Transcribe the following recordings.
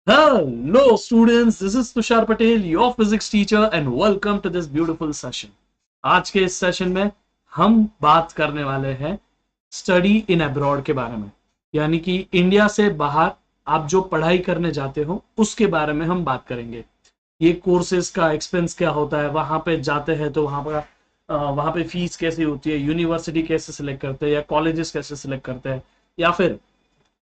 Hello students, this is Tushar Patel, your physics teacher and welcome to this beautiful session. आज के इस session में हम बात करने वाले हैं स्टडी इन अब्रॉड के बारे में, यानी कि इंडिया से बाहर आप जो पढ़ाई करने जाते हो उसके बारे में हम बात करेंगे। ये कोर्सेज का एक्सपेंस क्या होता है, वहां पे जाते हैं तो वहां पे फीस कैसी होती है, यूनिवर्सिटी कैसे सिलेक्ट करते हैं या कॉलेजेस कैसे सिलेक्ट करते हैं, या फिर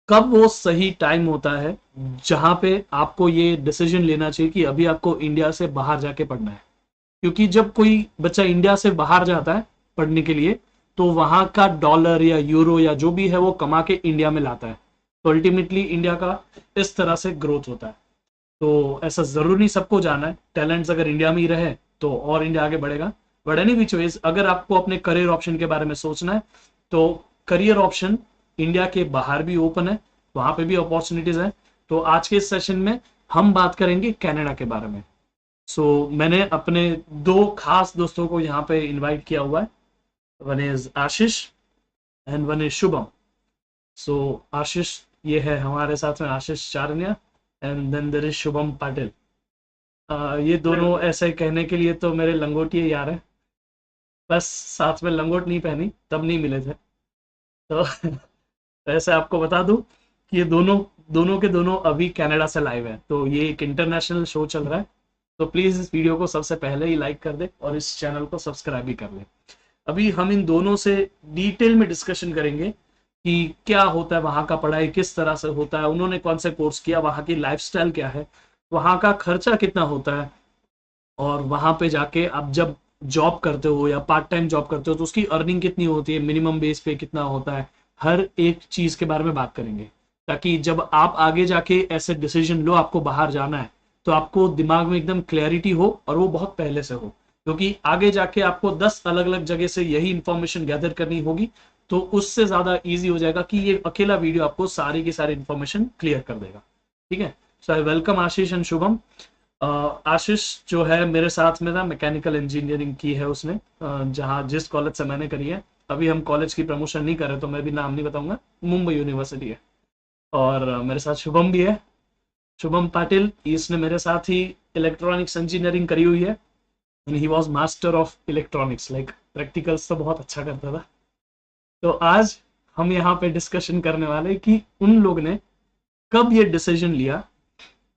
कब वो सही टाइम होता है जहां पे आपको ये डिसीजन लेना चाहिए कि अभी आपको इंडिया से बाहर जाके पढ़ना है। क्योंकि जब कोई बच्चा इंडिया से बाहर जाता है पढ़ने के लिए तो वहां का डॉलर या यूरो या जो भी है वो कमा के इंडिया में लाता है, तो अल्टीमेटली इंडिया का इस तरह से ग्रोथ होता है। तो ऐसा जरूरी नहीं सबको जाना है, टैलेंट्स अगर इंडिया में ही रहे तो और इंडिया आगे बढ़ेगा। बट एनी विच वेज, अगर आपको अपने करियर ऑप्शन के बारे में सोचना है तो करियर ऑप्शन इंडिया के बाहर भी ओपन है, वहां पे भी अपॉर्चुनिटीज है। तो आज के इस सेशन में हम बात करेंगे कनाडा के बारे में। मैंने अपने दो खास दोस्तों को यहाँ पे इनवाइट किया हुआ है। One is Ashish and one is Shubham. Ashish ये है हमारे साथ में, Ashish Charniya, and then there is Shubham Patil. ये दोनों ऐसे कहने के लिए तो मेरे लंगोटिए यार है, बस साथ में लंगोट नहीं पहनी तब नहीं मिले थे। तो ऐसे आपको बता दूं कि ये दोनों दोनों के दोनों अभी कनाडा से लाइव है, तो ये एक इंटरनेशनल शो चल रहा है। तो प्लीज इस वीडियो को सबसे पहले ही लाइक कर दे और इस चैनल को सब्सक्राइब भी कर ले। अभी हम इन दोनों से डिटेल में डिस्कशन करेंगे कि क्या होता है वहां का, पढ़ाई किस तरह से होता है, उन्होंने कौन से कोर्स किया, वहां की लाइफस्टाइल क्या है, वहां का खर्चा कितना होता है, और वहां पे जाके आप जब जॉब करते हो या पार्ट टाइम जॉब करते हो तो उसकी अर्निंग कितनी होती है, मिनिमम बेस पे कितना होता है, हर एक चीज के बारे में बात करेंगे। ताकि जब आप आगे जाके ऐसे डिसीजन लो, आपको बाहर जाना है, तो आपको दिमाग में एकदम क्लैरिटी हो और वो बहुत पहले से हो। क्योंकि आगे जाके आपको 10 अलग अलग जगह से यही इंफॉर्मेशन गैदर करनी होगी, तो उससे ज्यादा इजी हो जाएगा कि ये अकेला वीडियो आपको सारी की सारी इंफॉर्मेशन क्लियर कर देगा। ठीक है, so I welcome Ashish and Shubham. Ashish जो है मेरे साथ में था, मैकेनिकल इंजीनियरिंग की है उसने, जहाँ जिस कॉलेज से मैंने करी है। अभी हम कॉलेज की प्रमोशन नहीं कर रहे तो मैं भी नाम नहीं बताऊंगा, मुंबई यूनिवर्सिटी है। और मेरे साथ शुभम भी है, शुभम पाटिल। इसने मेरे साथ ही इलेक्ट्रॉनिक्स इंजीनियरिंग करी हुई है and he was master of electronics, like practicals तो बहुत अच्छा करता था। तो आज हम यहाँ पे डिस्कशन करने वाले कि उन लोग ने कब ये डिसीजन लिया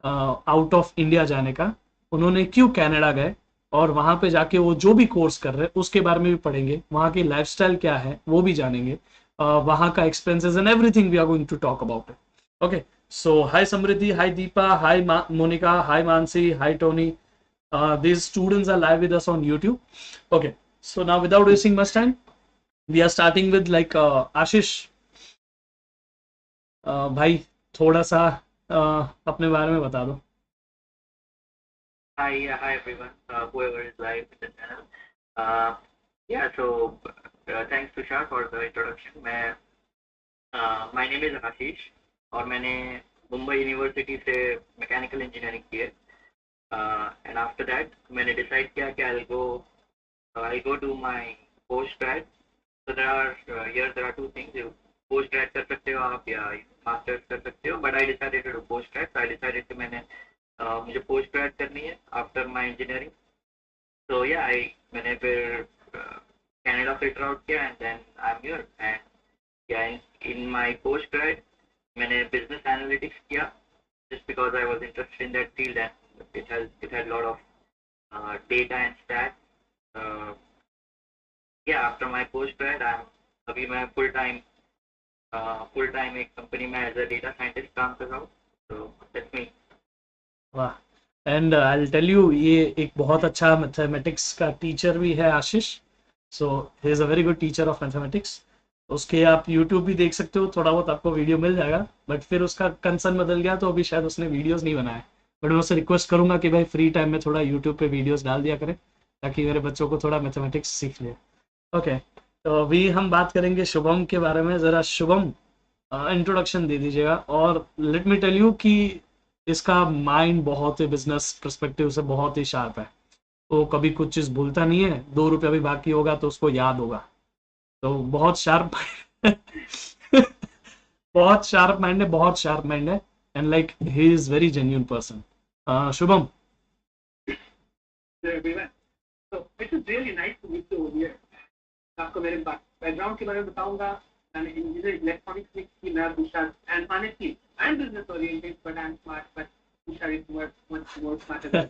आउट ऑफ इंडिया जाने का, उन्होंने क्यों कनाडा गए, और वहां पे जाके वो जो भी कोर्स कर रहे हैं उसके बारे में भी पढ़ेंगे, वहां की लाइफस्टाइल क्या है वो भी जानेंगे, वहां का expenses and everything we are going to talk about it. Okay, so hi Samriddhi, hi Deepa, hi Monica, hi Manasi, hi Tony. These students are live with us on YouTube. Okay, so now without wasting much time, we are starting with Ashish. भाई थोड़ा सा अपने बारे में बता दो। Hi, yeah, hi everyone, whoever is live in the channel. Yeah, so thanks Tushar for the introduction. My name is Ashish और मैंने मुंबई यूनिवर्सिटी से मैकेनिकल इंजीनियरिंग की है। एंड आफ्टर दैट मैंने डिसाइड किया कि I'll go do my post grad. So there are two things. You post grad कर सकते हो आप या मास्टर्स कर सकते हो, but I decided to do post grad. So I decided कि मुझे पोस्ट ग्रेड करनी है आफ्टर माय इंजीनियरिंग। तो या मैंने फिर कनाडा फिल्टर आउट किया and then I am here. And yeah in my post grad मैंने बिजनेस एनालिटिक्स किया just because I was interested in that field and it had lot of data and stat. Yeah after my post grad अभी मैं full time एक कंपनी में as a data scientist काम कर रहा हूँ। तो दैट्स मी। वाह, and I will tell you, ये एक बहुत अच्छा मैथमेटिक्स का टीचर भी है Ashish. So he is a very good teacher of mathematics. उसके आप यूट्यूब भी देख सकते हो, थोड़ा बहुत आपको वीडियो मिल जाएगा। बट फिर उसका कंसर्न बदल गया तो अभी शायद उसने वीडियोस नहीं बनाए। बट मैं उससे रिक्वेस्ट करूंगा कि भाई फ्री टाइम में थोड़ा यूट्यूब पे वीडियोस डाल दिया करें ताकि मेरे बच्चों को थोड़ा मैथमेटिक्स सीख ले। ओके, तो अभी हम बात करेंगे शुभम के बारे में। ज़रा शुभम इंट्रोडक्शन दे दीजिएगा। और लेट मी टेल यू कि इसका माइंड बहुत ही बिजनेस पर्सपेक्टिव से बहुत ही शार्प है। वो कभी कुछ चीज़ भूलता नहीं है, 2 रुपया भी बाकी होगा तो उसको याद होगा। तो बहुत शार्प बहुत शार्प माइंड है, बहुत शार्प माइंड है। and like he is very genuine person. Shubham. Hello everyone. So it is really nice to meet you over here. आपको मेरे बैकग्राउंड के बारे में बताऊंगा. मैंने इंजीनियरिंग इलेक्ट्रॉनिक्स में की. मैं Tushar and honestly I'm business oriented but I'm smart, but Tushar is much more smarter than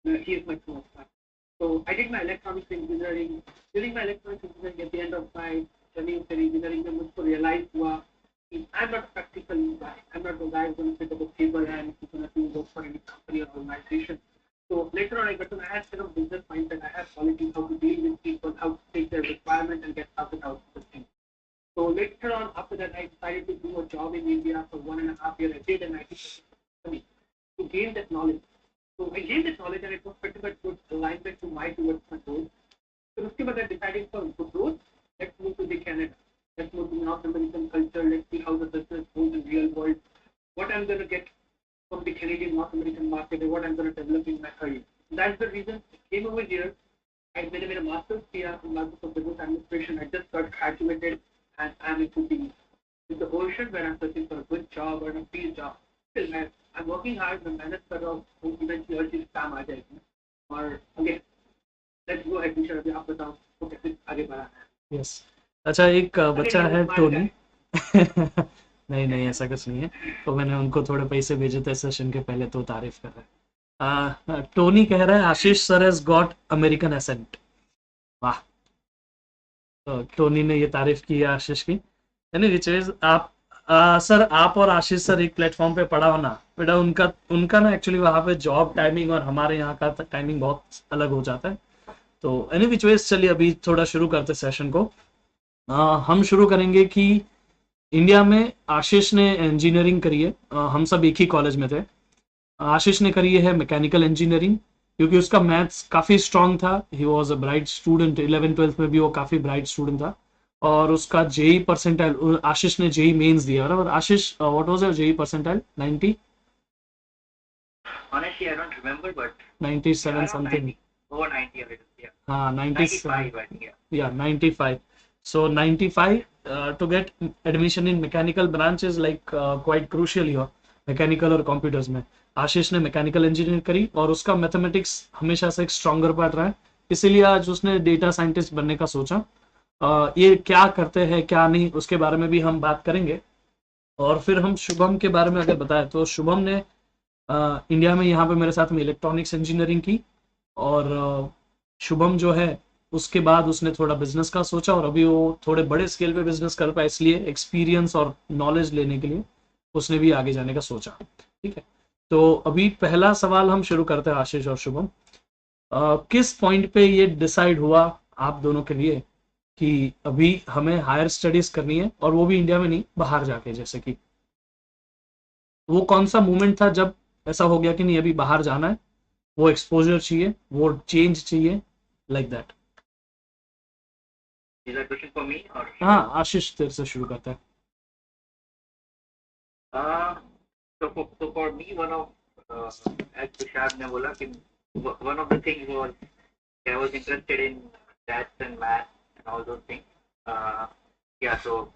me. He is much more smart. So I did my electronics engineering. During my electronics engineering, at the end of my journey in engineering, में मुझको realize हुआ कि I'm not a practical guy. I'm not the guy who's going to sit at the table and who's going to work for any company or organization. So later on, I got to I had kind of business mindset. I had qualities, how to deal with people, how to take their requirement and get out of the thing. So later on, after that, I decided to do a job in India for 1.5 years. I did an IT company to gain that knowledge. So I gained that knowledge and it was pretty much good alignment to my towards my goals. So उसके बाद I decided for growth, let's move to the Canada. Let's move to North American culture. Let's see how the business goes in real world. What I'm going to get from the Canadian North American market and what I'm going to develop in my career. That's the reason I came over here. I made a master's here in Masters of Business Administration. I just got graduated and I'm into the portion where I'm searching for a good job or a field job. Still, I'm working hard. मैं मेहनत कर रहा हूँ. Eventually हर चीज काम आ जाएगी. और again, let's go ahead. अभी आप बताओ तो कैसे आगे बढ़ा है. Yes. अच्छा, एक बच्चा है टोनी. नहीं नहीं, ऐसा कुछ नहीं है. तो मैंने उनको थोड़े पैसे भेजे थे सेशन के पहले, तो तारीफ कर रहे हैं. टोनी कह रहा है Ashish sir has got American accent. वाह. तो टोनी ने ये तारीफ की है आशीष की. यानी विच इज आप सर, आप और आशीष सर एक प्लेटफॉर्म पे पढ़ा हो ना बेटा. उनका ना एक्चुअली वहाँ पे जॉब टाइमिंग और हमारे यहाँ का टाइमिंग बहुत अलग हो जाता है. तो एनी विच वेज, चलिए अभी थोड़ा शुरू करते सेशन को. हम शुरू करेंगे कि इंडिया में आशीष ने इंजीनियरिंग करी है. हम सब एक ही कॉलेज में थे. आशीष ने करी है मैकेनिकल इंजीनियरिंग, क्योंकि उसका मैथ्स काफ़ी स्ट्रांग था. He was a bright student. 11th-12th में भी वो काफ़ी ब्राइट स्टूडेंट था. और उसका जेई परसेंटाइल, आशीष ने जेई मेंस दिया बराबर. Ashish, what was your JEE percentile? 90? Honestly, I don't remember, but 97 around something. 90, over 90 a little, yeah. हाँ, 95, 97. I think, yeah. Yeah, 95. So 95 to get admission in mechanical branch is like quite crucial here. Mechanical और computers में आशीष ने mechanical engineer करी और उसका mathematics हमेशा से एक स्ट्रॉन्गर पार्ट रहा है. इसीलिए आज उसने डेटा साइंटिस्ट बनने का सोचा. ये क्या करते हैं क्या नहीं उसके बारे में भी हम बात करेंगे. और फिर हम शुभम के बारे में अगर बताएं तो शुभम ने इंडिया में यहाँ पे मेरे साथ में इलेक्ट्रॉनिक्स इंजीनियरिंग की. और शुभम जो है उसके बाद उसने थोड़ा बिजनेस का सोचा और अभी वो थोड़े बड़े स्केल पे बिजनेस कर पाए, इसलिए एक्सपीरियंस और नॉलेज लेने के लिए उसने भी आगे जाने का सोचा. ठीक है, तो अभी पहला सवाल हम शुरू करते हैं आशीष और शुभम. किस पॉइंट पे ये डिसाइड हुआ आप दोनों के लिए कि अभी हमें हायर स्टडीज करनी है, और वो भी इंडिया में नहीं, बाहर जाके. जैसे कि वो कौन सा मोमेंट था जब ऐसा हो गया कि नहीं अभी बाहर जाना है, वो एक्सपोजर चाहिए, वो चेंज चाहिए, like that. Is that question for me or? हाँ, आशीष तेरे से शुरू करता है. So for me, one of as Tushar ने बोला कि one of the things was I was interested in stats and math and all those things. Yeah, so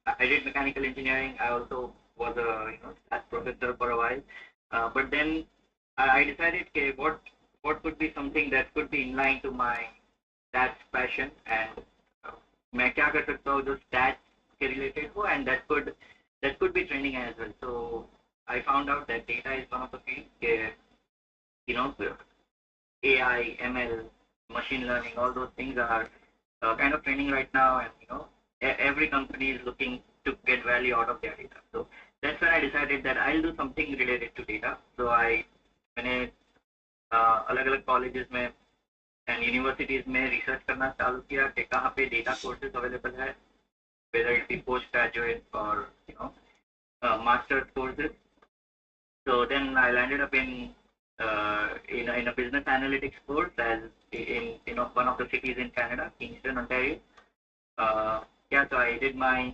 I did mechanical engineering. I also was a stats professor for a while. But then I decided okay, what could be something that could be in line to my stats passion, and मैं क्या कर सकता हूँ जो stats के related हो, and that could be training as well. So I found out that data is one of the fields. AI, ML, machine learning, all those things are kind of training right now, and every company is looking to get value out of their data. So that's when I decided that I'll do something related to data. So मैंने अलग-अलग colleges में and universities में research करना चालू किया कि कहाँ पे data courses available है, whether it be postgraduate or master's courses. So then I landed up in a business analytics course as in one of the cities in Canada, Kingston, Ontario. Yeah, so I did my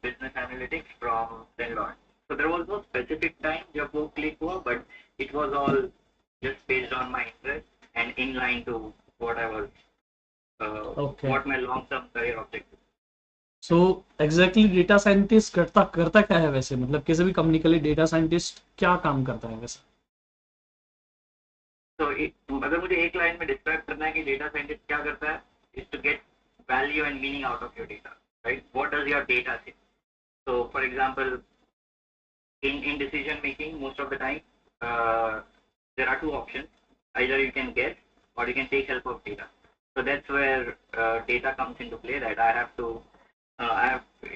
business analytics from Linkedln. So there was no specific time जब वो click हुआ, but it was all just based on my interest and in line to what I was, what my long-term career objective. So exactly data scientist करता करता क्या है वैसे, मतलब किसी भी कंपनी के लिए डेटा साइंटिस्ट क्या काम करता है वैसे? तो अगर मुझे एक लाइन में डिस्क्राइब करना है कि डेटा साइंटिस्ट क्या करता है, is to get value and meaning out of your data, right? What does your data say? So, for example, in decision making, most of the time, there are two options. Either you can guess or you can take help of data. So that's where data comes into play. That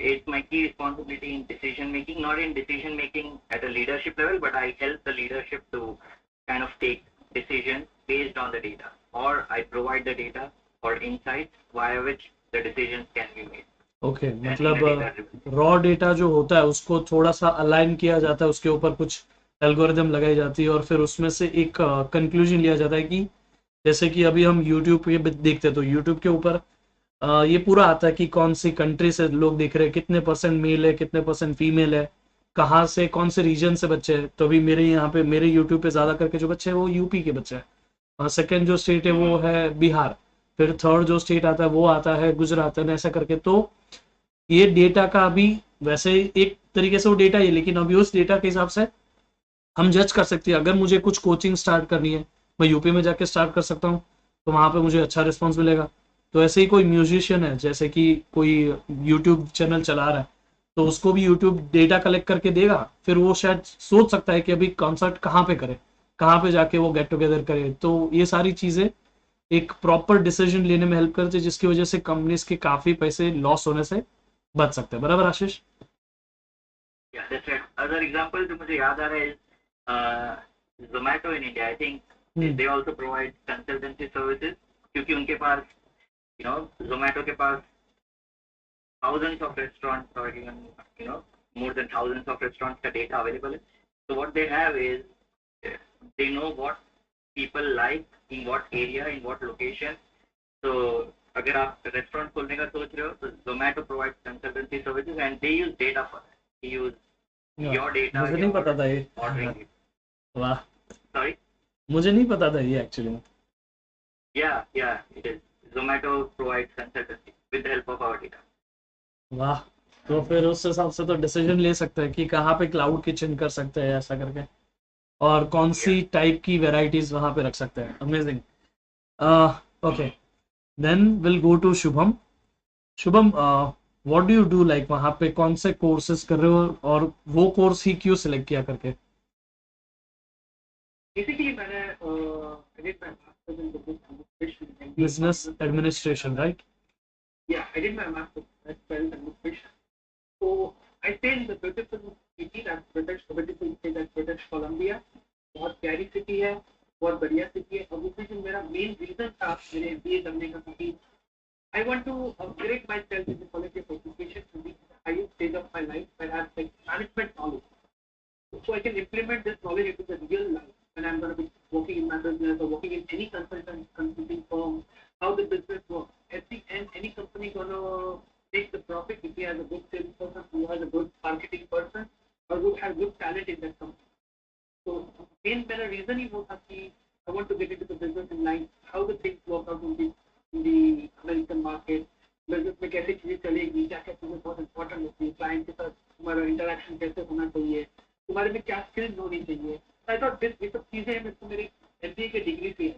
it's my key responsibility in decision making, not in decision making at a leadership level, but I help the leadership to kind of take decisions based on the data, or I provide the data or insights via which the decisions can be made. Okay And in a मतलब data driven. Raw data जो होता है उसको थोड़ा सा align किया जाता है, उसके ऊपर कुछ एल्गोरिदम लगाई जाती है और फिर उसमें से एक कंक्लूजन लिया जाता है कि जैसे कि अभी हम यूट्यूब पे देखते हैं तो यूट्यूब के ऊपर ये पूरा आता है कि कौन सी कंट्री से लोग देख रहे हैं, कितने परसेंट मेल है, कितने परसेंट फीमेल है, कहाँ से, कौन से रीजन से बच्चे हैं। तो अभी मेरे यहाँ पे मेरे यूट्यूब पे ज्यादा करके जो बच्चे हैं वो यूपी के बच्चे हैं, और सेकंड जो स्टेट है वो है बिहार, फिर थर्ड जो स्टेट आता है वो आता है गुजरात है, ऐसा करके। तो ये डेटा का अभी वैसे एक तरीके से वो डेटा ही है, लेकिन अभी उस डेटा के हिसाब से हम जज कर सकते हैं। अगर मुझे कुछ कोचिंग स्टार्ट करनी है, मैं यूपी में जाके स्टार्ट कर सकता हूँ, तो वहां पे मुझे अच्छा रिस्पॉन्स मिलेगा। तो ऐसे ही कोई म्यूजिशियन है, जैसे कि कोई यूट्यूब चैनल चला रहा है, तो उसको भी यूट्यूब डेटा कलेक्ट करके देगा, फिर वो शायद सोच सकता है कि अभी कॉन्सर्ट कहाँ पे करे, कहाँ पे जाके वो गेट टुगेदर करे। तो ये सारी चीजें एक प्रॉपर डिसीजन लेने में हेल्प करती है, जिसकी वजह से कंपनीज के काफी पैसे लॉस होने से बच सकते हैं। बराबर आशीष? Yeah, that's right. Other example जो मुझे याद आ रहा है Zomato in India. I think they also provide consultancy services क्योंकि उनके पास Zomato के पास thousands of restaurants or even more than thousands of restaurants का data available है. So what they have is they know what people like in what area, in what location. So अगर आप restaurant खोलने का सोच रहे हो तो Zomato provides consultancy services and they use data for that. They use your data, मुझे नहीं पता था ये। ordering data. वाह, Sorry? मुझे नहीं पता था ये एक्चुअली में। Yeah, it is. Zomato provides consultancy with the help of our data. वाह, तो फिर उस हिसाब से तो डिसीजन ले सकते हैं कि कहाँ पे क्लाउड किचन कर सकते हैं ऐसा करके, और कौन सी टाइप की वेराइटीज वहां पे रख सकते हैं। Amazing. Okay, then will go to Shubham. Shubham, what do you do, like वहां पे कौन से कोर्सेज कर रहे हो और वो कोर्स ही क्यों सिलेक्ट किया करके? Basically, मैंने I did my master's in business administration. Business administration, right? Yeah, I did my master's in business administration. So I stayed in the beautiful city, that's beautiful city, that's British Columbia. बहुत प्यारी city है, बहुत बढ़िया city है। और उसमें जो मेरा मेन रीजन था मेरे MBA करने का था कि I want to upgrade myself in the quality of education to the highest stage of my life where I have like management knowledge. So I can implement this knowledge into the real life when I'm going to be working in my business or working in any consulting firm, how the business works. At the end, any company going to take the profit if he has a good salesperson, who has a good marketing person, or who has good talent in that company. So main reason ही वो था कि I want to get into the business in line, how the things work out in the American market, business में कैसे चीजें चलेगी, क्या क्या चीजें बहुत important होती है, client के साथ तुम्हारा interaction कैसे होना चाहिए, तुम्हारे में क्या skills होनी चाहिए। I thought this ये सब चीजें हैं मेरे को मेरे MBA के डिग्री से है,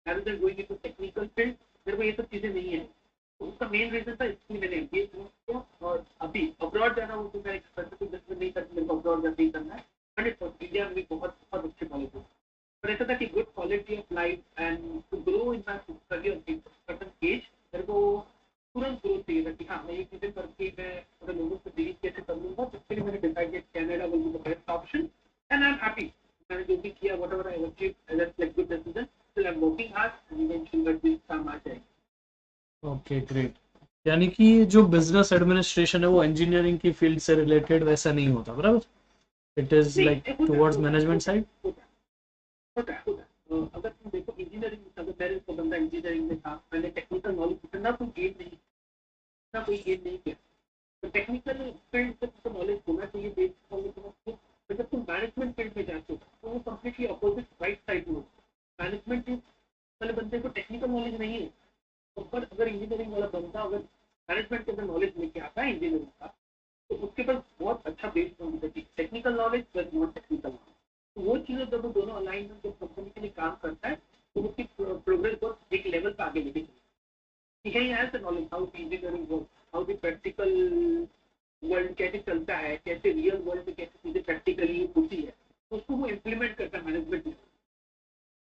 rather than going into technical field मेरे को ये सब चीजें नहीं है। तो उसका मेन रीजन था, इसलिए मैंने MBA किया। और अभी अब्रॉड जाना हो तो मैं एक स्पेसिफिक बिजनेस नहीं करता, मेरे को अब्रॉड जाके ही करना है। 100% इंडिया में भी बहुत बहुत अच्छे कॉलेज है, पर ऐसा था कि good quality of life and to grow in my career in certain age मेरे को तुरंत ग्रोथ चाहिए था कि हाँ मैं ये चीजें करके मैं थोड़े लोगों से डील कैसे कर लूंगा। तो इसके लिए मैंने डिसाइड किया Canada will be the best option and I am happy. मैंने जो भी किया whatever I achieve as like good decision, still I am working hard and eventually that will come आ जाएगा। Okay, great. यानी कि जो बिजनेस एडमिनिस्ट्रेशन है वो इंजीनियरिंग की फील्ड से रिलेटेड वैसा नहीं होता, बराबर? It is like towards management side. होता है अगर तुम देखो इंजीनियरिंग, अगर मेरे को बंदा इंजीनियरिंग में था, मैंने टेक्निकल नॉलेज इतना कोई गेन नहीं किया। तो टेक्निकल फील्ड से तो नॉलेज होना चाहिए, बेसिक नॉलेज होना चाहिए। तो जब तुम मैनेजमेंट फील्ड में जाते हो तो वो कंप्लीटली अपोजिट राइट साइड में होता है। मैनेजमेंट वाले बंदे को टेक्निकल नॉलेज नहीं है, पर अगर इंजीनियरिंग वाला बंदा अगर मैनेजमेंट के अंदर नॉलेज लेके आता है तो उसके पास बहुत अच्छा बेस होना चाहिए, technical knowledge plus non technical knowledge. तो वो चीज़ें जब वो दोनों अलाइनमेंट जब कंपनी के लिए काम करता है तो उसकी प्रोग्रेस बहुत एक लेवल पर आगे लेके चलती है। He has the knowledge how engineering work, how the practical world कैसे चलता है, कैसे रियल वर्ल्ड में कैसे चीजें प्रैक्टिकली होती है, तो उसको वो इम्प्लीमेंट करता है मैनेजमेंट में।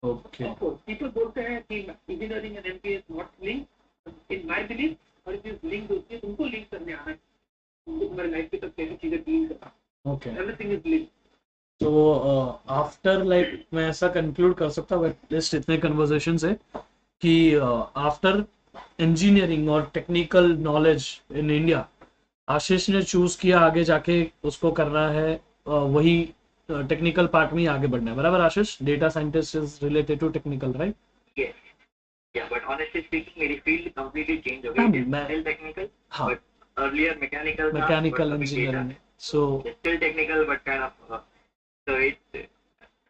ओके पीपल बोलते हैं कि engineering and MBA is not link, in my belief और इट इज लिंक होती है, तुमको लिंक करने आना है, तुमको तुम्हारी लाइफ के तक कैसी चीजें डील करना, ओके। Everything is link. तो आफ्टर लाइक मैं ऐसा कंक्लूड कर सकता हूँ एटलीस्ट इतने कन्वर्सेशन से कि आफ्टर इंजीनियरिंग और टेक्निकल नॉलेज इन इंडिया आशीष ने चूज किया आगे जाके उसको करना है वही टेक्निकल पार्ट में ही आगे बढ़ना है, बराबर Ashish? Data scientist is related to technical, right? Yes. Yeah, but honestly speaking, मेरी field completely change हो हाँ गई. It is मैं still technical, हाँ but earlier mechanical था, but मैकेनिकल अभी data इंजीनियरिंग है. सो It's still technical, but kind of so it